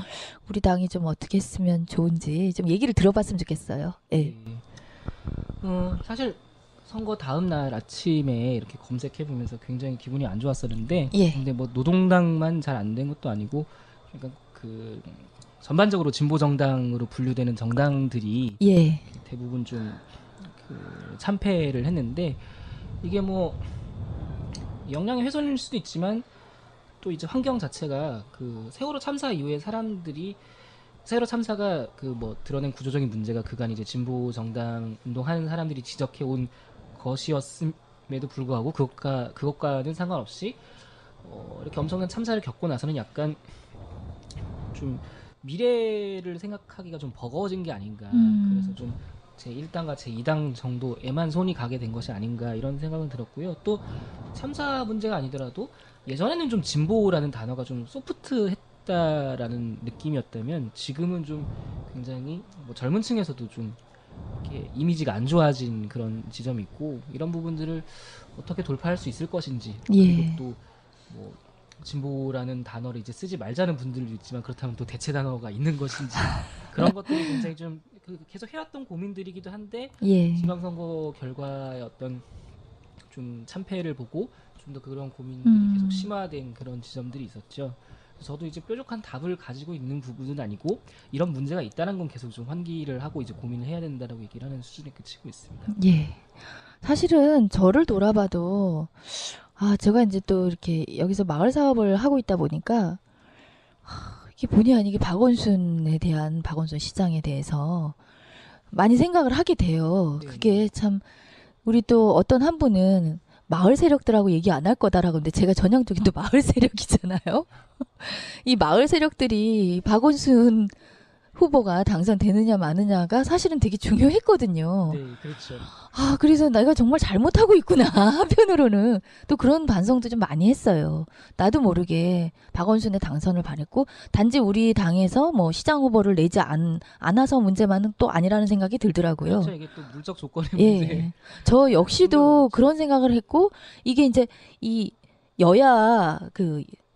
우리 당이 좀 어떻게 했으면 좋은지 좀 얘기를 들어봤으면 좋겠어요. 예. 사실 선거 다음 날 아침에 이렇게 검색해 보면서 굉장히 기분이 안 좋았었는데 예. 근데 뭐 노동당만 잘 안 된 것도 아니고 그러니까 그 전반적으로 진보 정당으로 분류되는 정당들이 예. 대부분 좀 그 참패를 했는데 이게 뭐 역량의 훼손일 수도 있지만 또 이제 환경 자체가 그 세월호 참사 이후에 세월호 참사가 그 뭐 드러낸 구조적인 문제가 그간 이제 진보 정당 운동하는 사람들이 지적해 온 것이었음에도 불구하고 그것과는 상관없이 이렇게 엄청난 참사를 겪고 나서는 약간 좀 미래를 생각하기가 좀 버거워진 게 아닌가. 그래서 좀 제1당과 제2당 정도에만 손이 가게 된 것이 아닌가 이런 생각은 들었고요. 또 참사 문제가 아니더라도 예전에는 좀 진보라는 단어가 좀 소프트했다라는 느낌이었다면 지금은 좀 굉장히 뭐 젊은 층에서도 좀 이렇게 이미지가 안 좋아진 그런 지점이 있고 이런 부분들을 어떻게 돌파할 수 있을 것인지 예. 그리고 또 뭐 진보라는 단어를 이제 쓰지 말자는 분들도 있지만 그렇다면 또 대체 단어가 있는 것인지 그런 것들이 굉장히 좀 계속 해왔던 고민들이기도 한데 예. 지방선거 결과의 어떤 좀 참패를 보고 좀 더 그런 고민들이 계속 심화된 그런 지점들이 있었죠. 저도 이제 뾰족한 답을 가지고 있는 부분은 아니고 이런 문제가 있다는 건 계속 좀 환기를 하고 이제 고민을 해야 된다라고 얘기를 하는 수준에 그치고 있습니다. 예. 사실은 저를 돌아봐도 제가 이제 또 이렇게 여기서 마을 사업을 하고 있다 보니까 이게 본의 아니게 박원순 시장에 대해서 많이 생각을 하게 돼요. 네. 그게 참 우리 또 어떤 한 분은 마을 세력들하고 얘기 안 할 거다라고 근데 제가 전형적인 또 마을 세력이잖아요. 이 마을 세력들이 박원순 후보가 당선되느냐 마느냐가 사실은 되게 중요했거든요. 네, 그렇죠. 그래서 내가 정말 잘못하고 있구나. 한편으로는 또 그런 반성도 좀 많이 했어요. 나도 모르게 박원순의 당선을 바랬고 단지 우리 당에서 뭐 시장 후보를 내지 않아서 문제만은 또 아니라는 생각이 들더라고요. 그렇죠. 이게 또 물적 조건의 예. 문제. 저 역시도 그런 생각을 했고 이게 이제 이 여야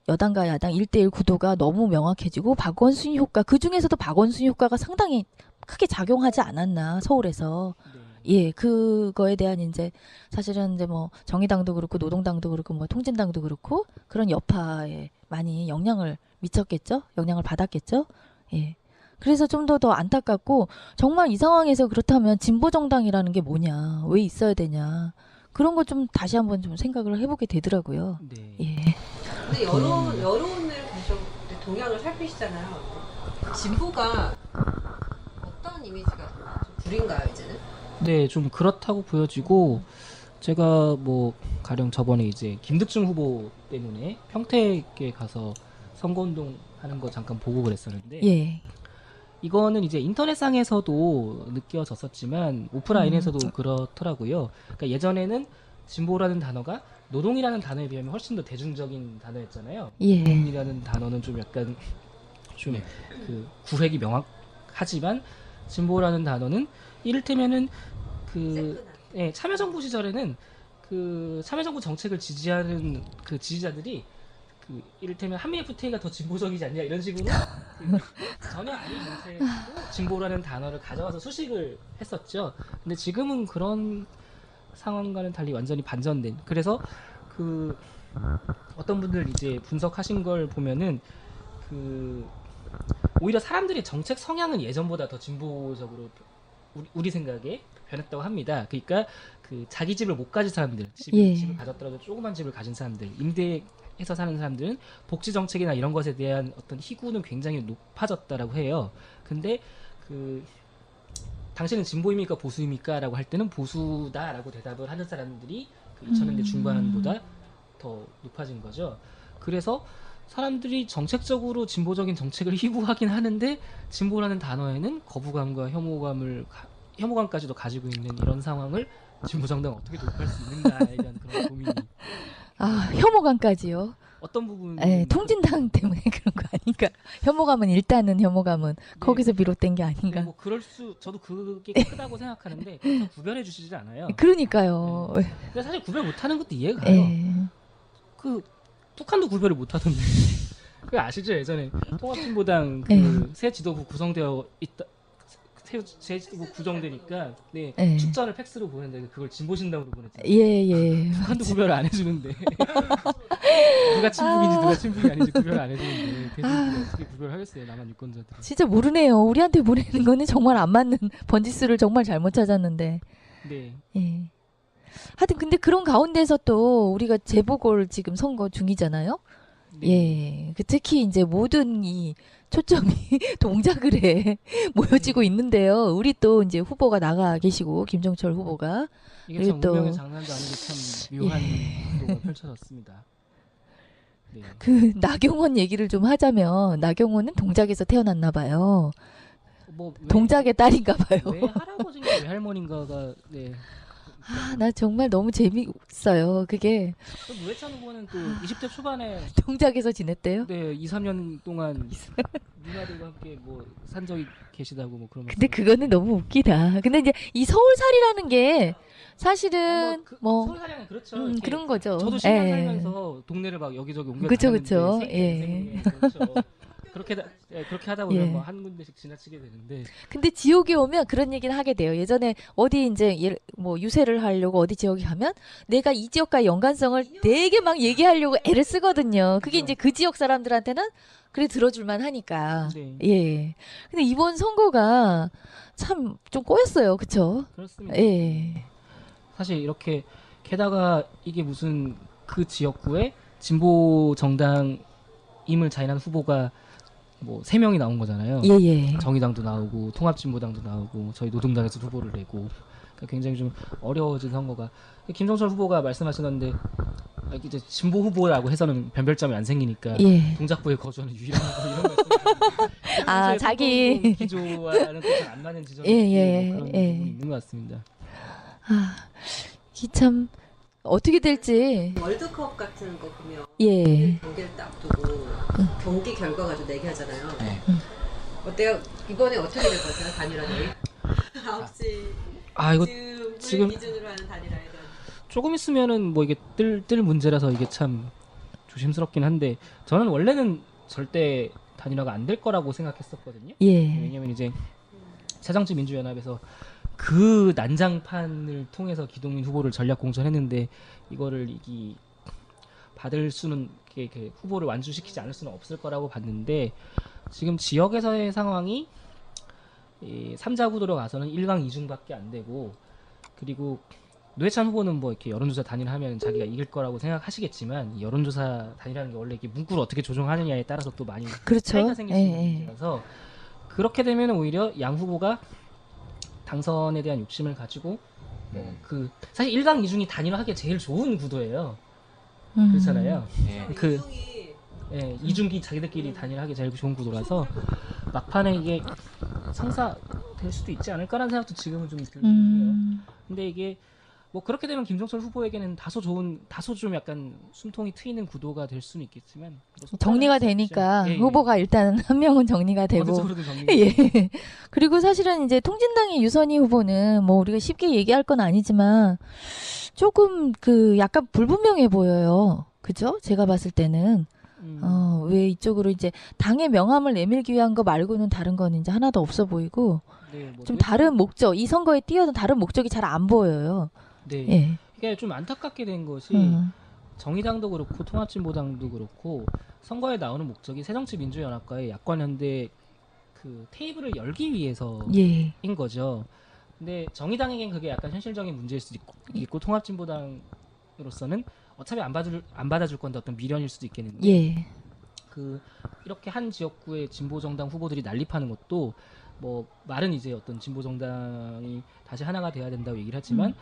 여당과 야당 1대1 구도가 너무 명확해지고 박원순 효과 그중에서도 박원순 효과가 상당히 크게 작용하지 않았나 서울에서 네. 예 그거에 대한 이제 사실은 이제 뭐 정의당도 그렇고 노동당도 그렇고 뭐 통진당도 그렇고 그런 여파에 많이 영향을 미쳤겠죠 영향을 받았겠죠 예 그래서 좀 더 안타깝고 정말 이 상황에서 그렇다면 진보 정당이라는 게 뭐냐 왜 있어야 되냐 그런 거 좀 다시 한번 좀 생각을 해보게 되더라고요 네. 예. 근데 여론을 계속 동향을 살피시잖아요. 진보가 어떤 이미지가 좀 구린가요 이제는? 네, 좀 그렇다고 보여지고 제가 뭐 가령 저번에 이제 김득중 후보 때문에 평택에 가서 선거운동 하는 거 잠깐 보고 그랬었는데 예. 이거는 이제 인터넷상에서도 느껴졌었지만 오프라인에서도 그렇더라고요. 그러니까 예전에는 진보라는 단어가 노동이라는 단어에 비하면 훨씬 더 대중적인 단어였잖아요. 예. 노동이라는 단어는 좀 약간 좀 그 구획이 명확하지만 진보라는 단어는 이를테면은 예, 참여정부 시절에는 그 참여정부 정책을 지지하는 그 지지자들이 그 이를테면 한미 FTA가 더 진보적이지 않냐 이런 식으로 전혀 아닌 정책으로 진보라는 단어를 가져와서 수식을 했었죠. 근데 지금은 그런 상황과는 달리 완전히 반전된. 그래서 그 어떤 분들 이제 분석하신 걸 보면은 그 오히려 사람들의 정책 성향은 예전보다 더 진보적으로 우리 생각에 변했다고 합니다. 그러니까 그 자기 집을 못 가진 사람들, 집을 가졌더라도 조그만 집을 가진 사람들, 임대해서 사는 사람들은 복지 정책이나 이런 것에 대한 어떤 희구는 굉장히 높아졌다라고 해요. 근데 그 당신은 진보입니까 보수입니까? 라고 할 때는 보수다라고 대답을 하는 사람들이 그 2000년대 중반보다 더 높아진 거죠. 그래서 사람들이 정책적으로 진보적인 정책을 희구하긴 하는데 진보라는 단어에는 거부감과 혐오감까지도 가지고 있는 이런 상황을 진보 정당은 어떻게 돌파할 수 있는가에 대한 그런 고민이. 혐오감까지요. 어떤 부분? 예, 통진당 때문에 그런 거 아닌가? 혐오감은 거기서 비롯된 게 아닌가? 뭐 저도 그게 크다고 생각하는데 구별해 주시질 않아요. 그러니까요. 근데 사실 구별 못하는 것도 이해가 가요. 그 북한도 구별을 못하던데. 그 아시죠? 예전에 통합진보당 새 지도부 구성되어 있다. 새 지도부 구성되니까 축전을 팩스로 보냈는데 그걸 진보신당으로 보냈잖아요. 예. 북한도 구별 안 해주는데 누가 친북인지 누가 친북이 아닌지 구별 안 해주는데 대중들이 어떻게 구별하겠어요? 남한 유권자들이. 진짜 모르네요. 우리한테 보내는 거는 정말 안 맞는 번지수를 정말 잘못 찾았는데. 네. 예. 하여튼 근데 그런 가운데서 또 우리가 재보궐 지금 선거 중이잖아요. 네. 예. 특히 이제 모든 이 초점이 동작을에 모여지고 있는데요. 우리 또 이제 후보가 나가 계시고 김종철 후보가 이게 참 운명의 장난도 아니고 참 묘한 구도가 펼쳐졌습니다. 네. 그 나경원 얘기를 좀 하자면 나경원은 동작에서 태어났나 봐요. 뭐 동작의 딸인가 봐요. 왜 할아버지인가 왜 할머니인가가 아, 나 정말 너무 재미있어요. 그게 또 노회찬 후보는 또 20대 초반에 동작에서 지냈대요. 네 2, 3년 동안 누나들과 함께 뭐 산 적이 계시다고 뭐 그런. 근데 그거는 너무 웃기다. 근데 이제 이 서울살이라는 게 사실은 뭐 서울살이는 그렇죠. 이렇게 그런 거죠. 저도 10년 예. 살면서 동네를 막 여기저기 옮겨 그쵸, 다녔는데 그쵸. 생애 예. 인생에 그렇죠. 그렇게 하다 보면 예. 뭐 한 군데씩 지나치게 되는데 근데 지역에 오면 그런 얘기는 하게 돼요. 예전에 어디 이제 뭐 유세를 하려고 어디 지역에 가면 내가 이 지역과의 연관성을 되게 막 얘기하려고 애를 쓰거든요. 그게 이제 그 지역 사람들한테는 그래 들어줄만 하니까. 네. 예. 근데 이번 선거가 참 좀 꼬였어요. 그쵸? 그렇습니다. 예. 사실 이렇게 게다가 이게 무슨 그 지역구에 진보 정당임을 자인한 후보가 뭐 3명이 나온 거잖아요. 예, 예. 정의당도 나오고 통합진보당도 나오고 저희 노동당에서 후보를 내고 그러니까 굉장히 좀 어려워진 선거가. 김성철 후보가 말씀하신 건데 이제 진보 후보라고 해서는 변별점이 안 생기니까 예. 동작구에 거주하는 유일한 후보 이런 말씀. 아, 자기. 기조와는 안 맞는 지점이 예, 있고 예, 뭐 그런 예. 부분이 있는 것 같습니다. 아, 이 참 어떻게 될지. 월드컵 같은 거 보면 예. 경기를 딱 두고 경기 결과 가지고 내기하잖아요. 네. 어때요? 이번에 어떻게 될 것 같아요? 단일화 내기? 9시 아 이거 지금 지금- 기준으로 하는 단일화에 대한 조금 있으면은 뭐 이게 뜰 문제라서 이게 참 조심스럽긴 한데 저는 원래는 절대 단일화가 안 될 거라고 생각했었거든요. 예. 왜냐면 이제 새정치민주연합에서 그 난장판을 통해서 기동민 후보를 전략 공천했는데 이거를 받을 수는 이렇게 후보를 완주시키지 않을 수는 없을 거라고 봤는데 지금 지역에서의 상황이 이 3자 구도로 가서는 1강 2중밖에 안 되고 그리고 노회찬 후보는 뭐 이렇게 여론조사 단일하면 자기가 이길 거라고 생각하시겠지만 이 여론조사 단일하는 게 원래 이게 문구를 어떻게 조정하느냐에 따라서 또 많이 그렇죠. 차이가 생길 수 있는 예, 예. 문제라서 그렇게 되면 오히려 양 후보가 당선에 대한 욕심을 가지고 사실 1강 2중이 단일화하기에 제일 좋은 구도예요. 그렇잖아요. 예. 그 이중이 예, 이중기 자기들끼리 단일하게 제일 좋은 구도라서 막판에 이게 성사될 수도 있지 않을까라는 생각도 지금은 좀 들고요. 근데 이게 뭐 그렇게 되면 김종철 후보에게는 다소 좀 약간 숨통이 트이는 구도가 될 수는 있겠지만 정리가 되니까 예, 예. 후보가 일단 한 명은 정리가 되고. 어느 쪽으로든 정리가 예. 그리고 사실은 이제 통진당의 유선희 후보는 뭐 우리가 쉽게 얘기할 건 아니지만 조금 그 약간 불분명해 보여요. 그죠? 제가 봤을 때는. 왜 이쪽으로 이제 당의 명함을 내밀기 위한 거 말고는 다른 건 이제 하나도 없어 보이고 네, 뭐 좀 다른 목적, 이 선거에 뛰어든 다른 목적이 잘 안 보여요. 네. 예. 이게 좀 안타깝게 된 것이 정의당도 그렇고 통합진보당도 그렇고 선거에 나오는 목적이 새정치민주연합과의 야권연대 그 테이블을 열기 위해서인 예. 거죠. 근데 정의당에겐 그게 약간 현실적인 문제일 수도 있고 통합진보당으로서는 어차피 안 받아줄 건데 어떤 미련일 수도 있겠는데 예. 그 이렇게 한 지역구의 진보정당 후보들이 난립하는 것도 뭐 말은 이제 어떤 진보정당이 다시 하나가 돼야 된다고 얘기를 하지만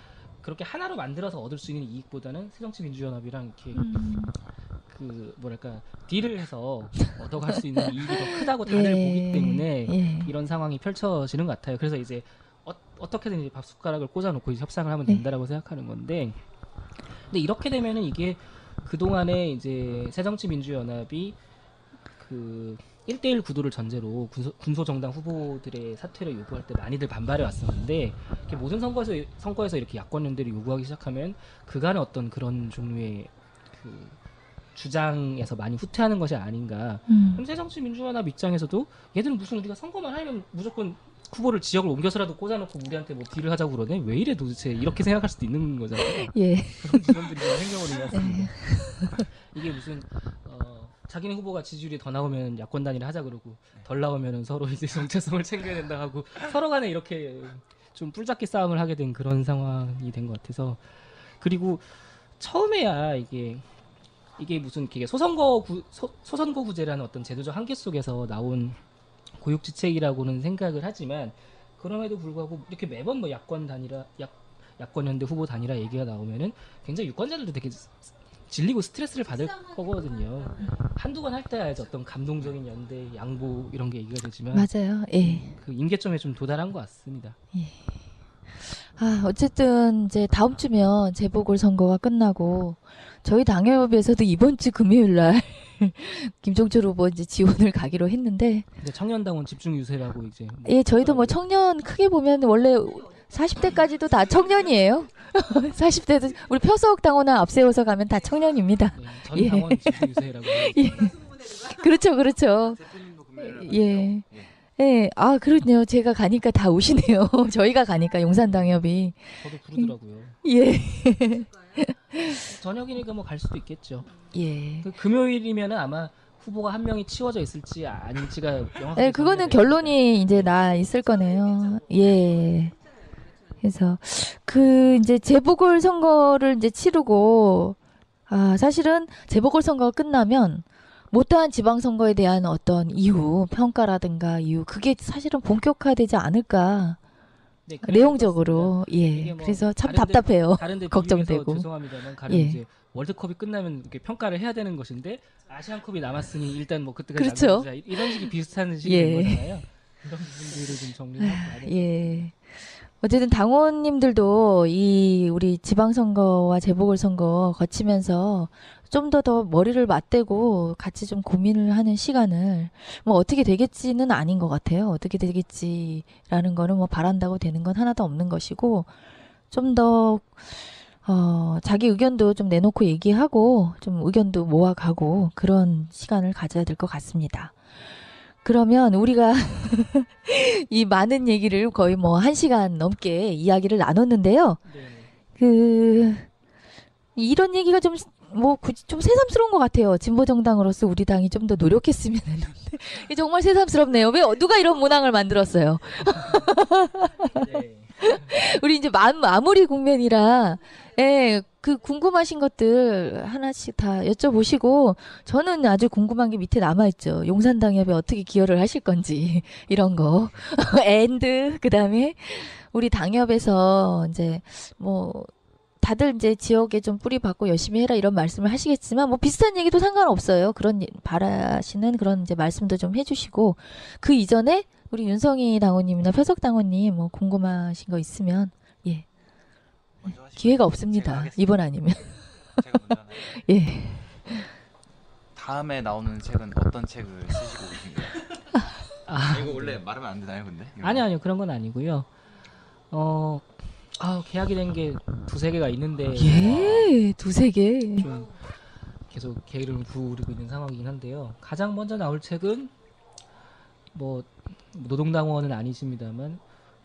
그렇게 하나로 만들어서 얻을 수 있는 이익보다는 새정치민주연합이랑 이렇게 그 뭐랄까 딜을 해서 얻어갈 수 있는 이익이 더 크다고 다들 예. 보기 때문에 예. 이런 상황이 펼쳐지는 것 같아요. 그래서 이제 어떻게든 이제 밥숟가락을 꽂아놓고 이제 협상을 하면 네. 된다라고 생각하는 건데, 근데 이렇게 되면은 이게 그 동안에 이제 새정치민주연합이 그 1대1 구도를 전제로 군소정당 후보들의 사퇴를 요구할 때 많이들 반발해 왔었는데 이렇게 모든 선거에서 이렇게 야권연대를 요구하기 시작하면 그간의 어떤 그런 종류의 그 주장에서 많이 후퇴하는 것이 아닌가. 그럼 새정치민주연합 입장에서도 얘들은 무슨 우리가 선거만 하면 무조건 후보를 지역을 옮겨서라도 꽂아놓고 우리한테 뭐 딜을 하자고 그러네? 왜 이래 도대체? 이렇게 생각할 수도 있는 거잖아요. 예. 그런 직원들이 행정을 해왔습니다. 이게 무슨 자기네 후보가 지지율이 더 나오면 야권 단일화 하자 그러고 덜 나오면 서로 이제 정체성을 챙겨야 된다 하고 서로 간에 이렇게 좀 뿔잡기 싸움을 하게 된 그런 상황이 된 것 같아서, 그리고 처음에야 이게 무슨 이게 소선거구제라는 어떤 제도적 한계 속에서 나온 고육지책이라고는 생각을 하지만 그럼에도 불구하고 이렇게 매번 뭐 야권 단일화, 야권연대 후보 단일화 얘기가 나오면은 굉장히 유권자들도 되게 질리고 스트레스를 받을 거거든요. 한두 번 할 때 알지 어떤 감동적인 연대, 양보 이런 게 얘기가 되지만 맞아요. 예. 그 임계점에 좀 도달한 것 같습니다. 어쨌든 이제 다음 주면 재보궐선거가 끝나고 저희 당협에서도 이번 주 금요일 날 김종철 후보 이제 지원을 가기로 했는데 근데 청년당원 집중 유세라고 이제 예, 저희도 뭐 청년 크게 보면 원래 40대까지도 다 청년이에요. 40대도 우리 표석 당원을 앞세워서 가면 다 청년입니다. 네, 전 예. 당원 집중 유세라고 예. 그렇죠, 그렇죠. 대표님도 금요일에 예. 예, 그렇네요. 제가 가니까 다 오시네요. 저희가 가니까 용산당협이. 저도 부르더라고요. 예. 저녁이니까 뭐 갈 수도 있겠죠. 예. 그 금요일이면은 아마 후보가 한 명이 치워져 있을지 아닐지가 명확하게 네, 그거는 결론이 이제 나 있을 거네요. 예. 그래서 이제 재보궐 선거를 이제 치르고 사실은 재보궐 선거가 끝나면 못다한 지방 선거에 대한 어떤 이유, 평가라든가 이유 그게 사실은 본격화되지 않을까. 네, 그래서 내용적으로 이게 예. 뭐 그래서 참 다른데- 답답해요. 다른데 걱정되고. 비교해서 죄송합니다만 가령 예. 이제 월드컵이 끝나면 이렇게 평가를 해야 되는 것인데 아시안컵이 남았으니 일단 뭐 그때까지 그렇죠. 남겨두자. 이런 식이 비슷한 식인 예. 거잖아요. 이런 부분들을 좀 정리하고 가야 될 예. 어쨌든 당원님들도 이 우리 지방선거와 재보궐선거 거치면서 좀 더 머리를 맞대고 같이 좀 고민을 하는 시간을 뭐 어떻게 되겠지는 아닌 것 같아요. 어떻게 되겠지라는 거는 뭐 바란다고 되는 건 하나도 없는 것이고 좀 더 자기 의견도 좀 내놓고 얘기하고 좀 의견도 모아가고 그런 시간을 가져야 될 것 같습니다. 그러면 우리가 이 많은 얘기를 거의 뭐 1시간 넘게 이야기를 나눴는데요. 네. 이런 얘기가 좀 좀 새삼스러운 것 같아요. 진보정당으로서 우리 당이 좀 더 노력했으면 했는데. 이게 정말 새삼스럽네요. 왜 누가 이런 문항을 만들었어요? 네. 우리 이제 마무리 국면이라 예, 그 궁금하신 것들 하나씩 다 여쭤보시고 저는 아주 궁금한 게 밑에 남아있죠. 용산당협에 어떻게 기여를 하실 건지 이런 거. 그다음에 우리 당협에서 이제 뭐 다들 이제 지역에 좀 뿌리 받고 열심히 해라 이런 말씀을 하시겠지만 뭐 비슷한 얘기도 상관없어요. 그런 바라시는 그런 이제 말씀도 좀 해주시고 그 이전에 우리 윤성희 당원님이나 표석 당원님 뭐 궁금하신 거 있으면 예 먼저 하시죠. 기회가 제가 없습니다. 하겠습니다. 이번 아니면 제가 먼저 하나요? 예 다음에 나오는 책은 어떤 책을 쓰시고 계신가요? 이거 원래 말하면 안 되나요, 근데? 이거? 아니요 그런 건 아니고요. 계약이 된 게 두세 개가 있는데 예, 두세 개. 좀 계속 게으름을 부리고 있는 상황이긴 한데요. 가장 먼저 나올 책은 뭐 노동당원은 아니십니다만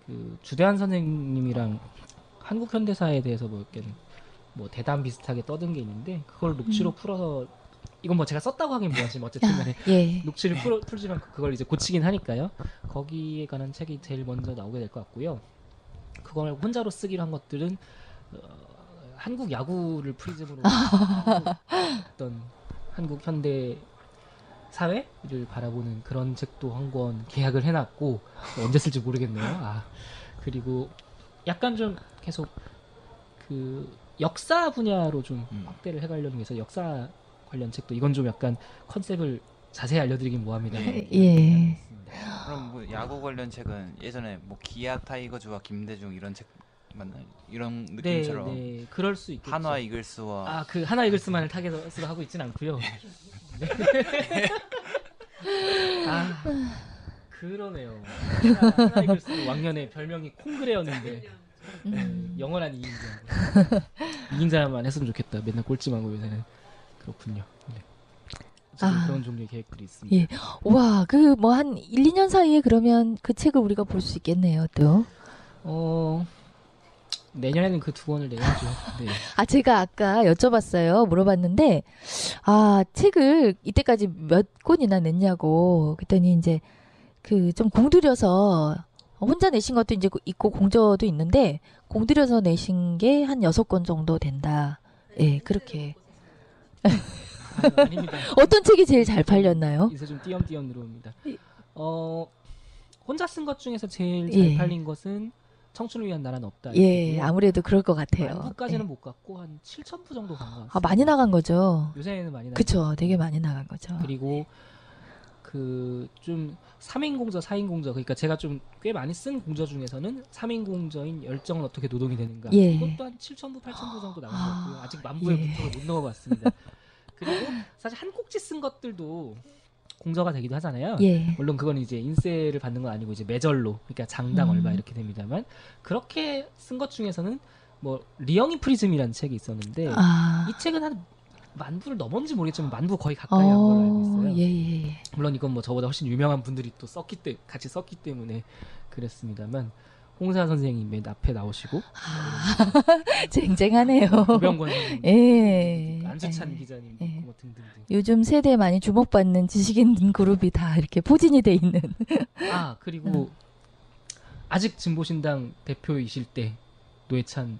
그 주대한 선생님이랑 한국 현대사에 대해서 뭐 이렇게 뭐 대담 비슷하게 떠든 게 있는데 그걸 녹취로 풀어서 이건 뭐 제가 썼다고 하긴 뭐하지만 어쨌든 간에 예. 녹취를 풀지만 그걸 이제 고치긴 하니까요. 거기에 관한 책이 제일 먼저 나오게 될 것 같고요. 그걸 혼자로 쓰기로 한 것들은 한국 야구를 프리즘으로 어떤 한국 현대 사회를 바라보는 그런 책도 한 권 계약을 해놨고 언제 쓸지 모르겠네요. 그리고 약간 좀 계속 그 역사 분야로 좀 확대를 해가려는 해서 역사 관련 책도 이건 좀 약간 컨셉을 자세히 알려드리긴 뭐합니다. 네. 예. 그럼 뭐 야구 관련 책은 예전에 뭐 기아 타이거즈와 김대중 이런 책 맞나요? 이런 느낌처럼 네, 그럴 수 있겠죠. 한화 이글스와 그 하나 이글스만을 타겟으로 하고 있진 않고요. 네. 그러네요. 하나 이글스 왕년에 별명이 콩그레였는데 영원한 2인자. 2인자만 했으면 좋겠다. 맨날 꼴찌만고 요새는 그렇군요. 네. 어쨌든 그런 종류의 계획들이 있습니다. 예. 와, 그 뭐 한 1, 2년 사이에 그러면 그 책을 우리가 볼 수 있겠네요, 또. 내년에는 그 두 권을 내야죠. 네. 제가 아까 여쭤봤어요. 물어봤는데, 책을 이때까지 몇 권이나 냈냐고. 그랬더니 이제 그 좀 공들여서 혼자 내신 것도 이제 있고 공저도 있는데, 공들여서 내신 게 한 6권 정도 된다. 예, 그렇게. 아닙니다. 어떤 책이 제일 잘 팔렸나요? 이제 좀 띄엄띄엄 들어옵니다. 혼자 쓴 것 중에서 제일 예. 잘 팔린 것은 청춘을 위한 나라는 없다. 예, 아무래도 그럴 것 같아요. 만부까지는 예. 못 갔고 한 7,000부 정도 간 것 같아요. 많이 나간 거죠. 요새는 많이 나간 그쵸, 되게 많이 나간 거죠. 그리고 그 좀 3인 공저, 4인 공저, 그러니까 제가 좀 꽤 많이 쓴 공저 중에서는 3인 공저인 열정은 어떻게 노동이 되는가. 예. 이것도 한 7,000부, 8,000부 정도 나온 것 같고요. 아직 만부의 예. 문턱을 못 넘어봤습니다. 그리고 사실 한 꼭지 쓴 것들도 공저가 되기도 하잖아요. 예. 물론 그건 이제 인세를 받는 건 아니고 이제 매절로, 그러니까 장당 얼마 이렇게 됩니다만, 그렇게 쓴 것 중에서는 뭐 리엉이 프리즘이라는 책이 있었는데 아. 이 책은 한 만부를 넘었는지 모르겠지만 만부 거의 가까이 한 걸로 알고 있어요. 예. 물론 이건 뭐 저보다 훨씬 유명한 분들이 또 같이 썼기 때문에 그랬습니다만, 홍사 선생님 맨 앞에 나오시고 쟁쟁하네요. 고병권 선생님, 예. 안수찬 기자님, 예. 뭐 등등등. 요즘 세대에 많이 주목받는 지식인 그룹이 다 이렇게 포진이 돼 있는. 아, 그리고 아직 진보신당 대표이실 때 노회찬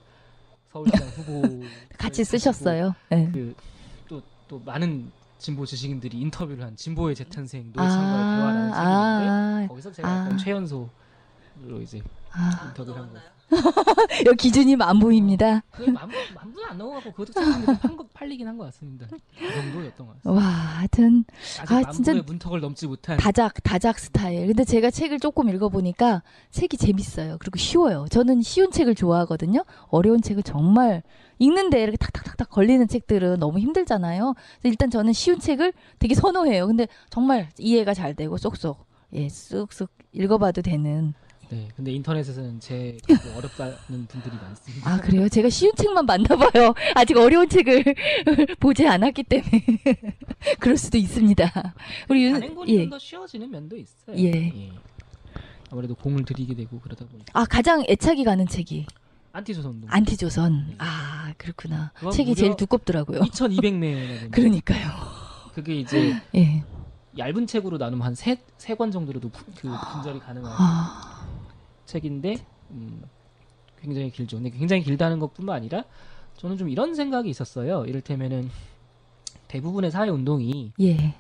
서울시장 후보 같이 쓰셨어요. 예. 또 많은 진보 지식인들이 인터뷰를 한 진보의 재탄생 노회찬과의 대화라는 책이 있는데 거기서 제가 약간 최연소로 이제 인터뷰를 한 거. 여기 기준이 만부입니다. 그 만부는 안 넘어가고 그것도 책이 팔리긴 한 것 같습니다. 그 정도였던 것 같습니다. 와, 하여튼 아직 진짜 만부의 문턱을 넘지 못한. 다작 스타일. 근데 제가 책을 조금 읽어보니까 책이 재밌어요. 그리고 쉬워요. 저는 쉬운 책을 좋아하거든요. 어려운 책을 정말 읽는데 이렇게 탁탁탁탁 걸리는 책들은 너무 힘들잖아요. 그래서 일단 저는 쉬운 책을 되게 선호해요. 근데 정말 이해가 잘 되고 쏙쏙 쑥쑥 읽어봐도 되는. 네, 근데 인터넷에서는 제 공부 어렵다는 분들이 많습니다. 아, 그래요? 제가 쉬운 책만 만나봐요. 아직 어려운 책을 보지 않았기 때문에 그럴 수도 있습니다. 우리 단행본이 좀 더 쉬워지는 면도 있어요. 예. 아무래도 공을 들이게 되고 그러다 보니까. 아, 가장 애착이 가는 책이 안티조선운동. 안티조선. 네. 아, 그렇구나. 그건 책이 무려 제일 두껍더라고요. 2,200매나 그러니까요. 그게 이제 예. 얇은 책으로 나누면 한 세 권 정도로도 그 분절이 가능한 아, 책인데 굉장히 길죠. 근데 굉장히 길다는 것뿐만 아니라 저는 좀 이런 생각이 있었어요. 이를테면은 대부분의 사회 운동이 예.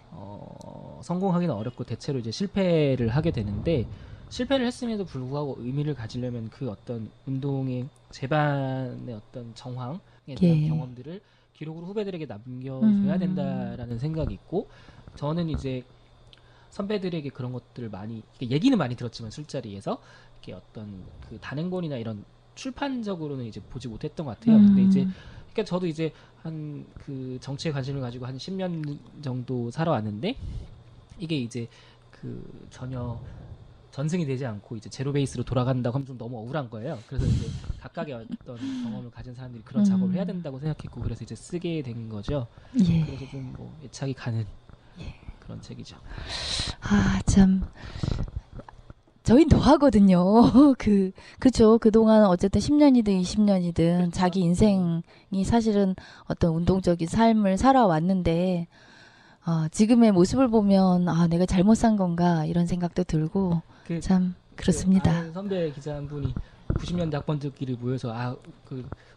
성공하기는 어렵고 대체로 이제 실패를 하게 되는데, 실패를 했음에도 불구하고 의미를 가지려면 그 어떤 운동의 제반의 어떤 정황에 대한 예. 경험들을 기록으로 후배들에게 남겨줘야 된다라는 생각이 있고, 저는 이제 선배들에게 그런 것들을 많이, 얘기는 많이 들었지만 술자리에서 이렇게 어떤 그 단행본이나 이런 출판적으로는 이제 보지 못했던 것 같아요. 근데 이제 그러니까 저도 이제 한 그 정치에 관심을 가지고 한 10년 정도 살아왔는데, 이게 이제 그 전혀 전승이 되지 않고 이제 제로 베이스로 돌아간다고 하면 좀 너무 억울한 거예요. 그래서 이제 각각의 어떤 경험을 가진 사람들이 그런 작업을 해야 된다고 생각했고, 그래서 이제 쓰게 된 거죠. 예. 그래서 좀 뭐 애착이 가는 그런 책이죠. 아, 참. 저희 노하거든요. 그렇죠. 그동안 어쨌든 10년이든 20년이든 자기 인생이 사실은 어떤 운동적인 삶을 살아왔는데, 지금의 모습을 보면, 내가 잘못 산 건가, 이런 생각도 들고, 참, 그렇습니다. 아는 선배 기자 한 분이 90년대 학번들끼리 모여서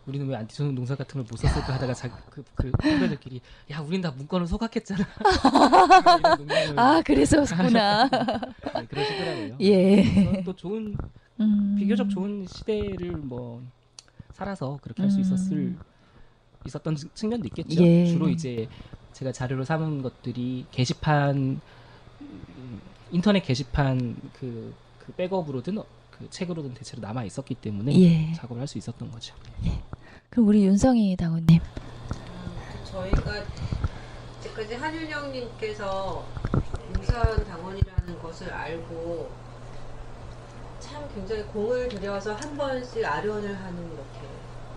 우리는 왜 안티조선 농사 같은 걸 못 썼을까 하다가 그 선배들끼리 야, 우린 다 문건을 소각했잖아. 이런 농담을 그래서구나. 네, 그러시더라고요. 예. 저는 또 좋은 비교적 좋은 시대를 뭐 살아서 그렇게 할 수 있었던 측면도 있겠죠. 예. 주로 이제 제가 자료로 삼은 것들이 게시판, 인터넷 게시판 그 백업으로든 그 책으로든 대체로 남아 있었기 때문에 예. 작업을 할 수 있었던 거죠. 그럼 우리 윤성희 당원님. 저희가 이제까지 한윤영님께서 용산 당원이라는 것을 알고 참 굉장히 공을 들여서 한 번씩 아련을 하는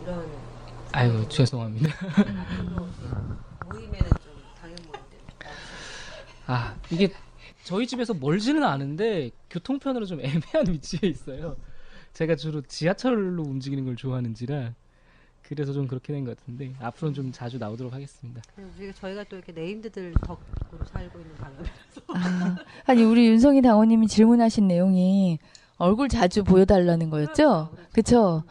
이런 아이고, 죄송합니다. 모임에는 좀 당연 모임들. 이게 저희 집에서 멀지는 않은데 교통편으로 좀 애매한 위치에 있어요. 제가 주로 지하철로 움직이는 걸 좋아하는지라 그래서 좀 그렇게 된 것 같은데 앞으로는 좀 자주 나오도록 하겠습니다. 저희가 또 이렇게 네임드들 덕으로 살고 있는 방송이라서. 아니, 우리 윤성희 당원님이 질문하신 내용이 얼굴 자주 보여달라는 거였죠? 그쵸?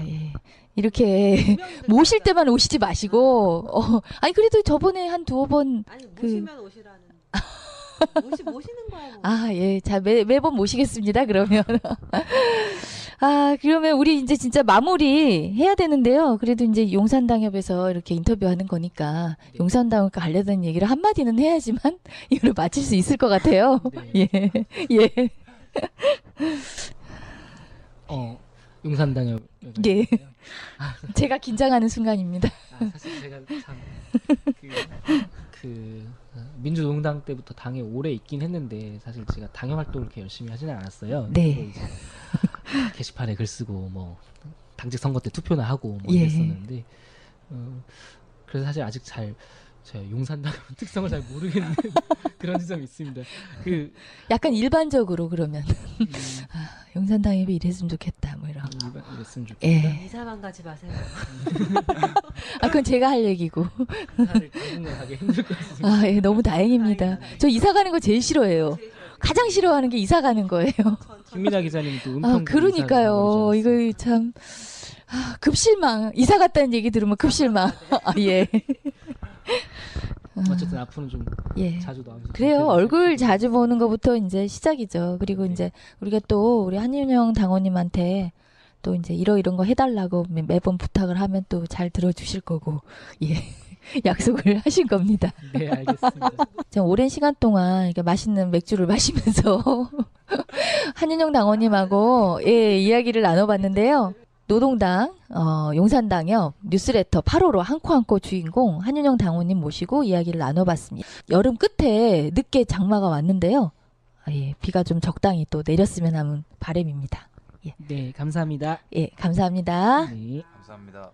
예. 이렇게 모실 때만 오시지 마시고, 아니, 그래도 저번에 한 두어 번, 아니 모시면 오시라는. 모시는 거야 뭐. 예. 자, 매번 모시겠습니다, 그러면. 아, 그러면 우리 이제 진짜 마무리 해야 되는데요. 그래도 이제 용산당협에서 이렇게 인터뷰하는 거니까 용산당협과 관련된 얘기를 한마디는 해야지만 이걸 마칠 수 있을 것 같아요. 네. 예. 예. 용산당협. 예. 제가 긴장하는 순간입니다. 사실 제가 참 민주노동당 때부터 당에 오래 있긴 했는데 사실 제가 당협 활동을 그렇게 열심히 하지는 않았어요. 네. 주로 이제 게시판에 글 쓰고 뭐 당직 선거 때 투표나 하고 뭐 예. 이랬었는데 그래서 사실 아직 제가 용산당 특성을 잘 모르겠는 그런 지점이 있습니다. 약간 일반적으로 그러면 용산당협이 이랬으면 좋겠다 뭐 이런. 이랬으면 좋겠다. 예. 이사만 가지 마세요. 아, 그건 제가 할 얘기고. 이사를 당분간 가기 힘들 것 같습니다. 아, 예, 너무 다행입니다. 저 이사 가는 거 제일 싫어해요. 가장 싫어하는 게 이사 가는 거예요. 김민아 기자님 또 아, 은평 그러니까요. 이거 참 급실망. 이사 갔다는 얘기 들으면 급실망. 아, 예. 어쨌든 앞으로는 좀 예. 자주 나와주세요. 그래요. 얼굴 자주 보는 것부터 이제 시작이죠. 그리고 이제 우리가 또 우리 한윤영 당원님한테 또 이제 이런 거 해달라고 매번 부탁을 하면 또 잘 들어주실 거고, 예. 약속을 하신 겁니다. 네, 알겠습니다. 제가 오랜 시간 동안 이렇게 맛있는 맥주를 마시면서 한윤영 당원님하고 예, 이야기를 나눠봤는데요. 노동당, 용산당협 뉴스레터 8호로 한코 주인공 한윤영 당원님 모시고 이야기를 나눠봤습니다. 여름 끝에 늦게 장마가 왔는데요. 아, 예, 비가 좀 적당히 또 내렸으면 하는 바람입니다. 예, 네, 감사합니다. 예, 감사합니다. 네. 감사합니다.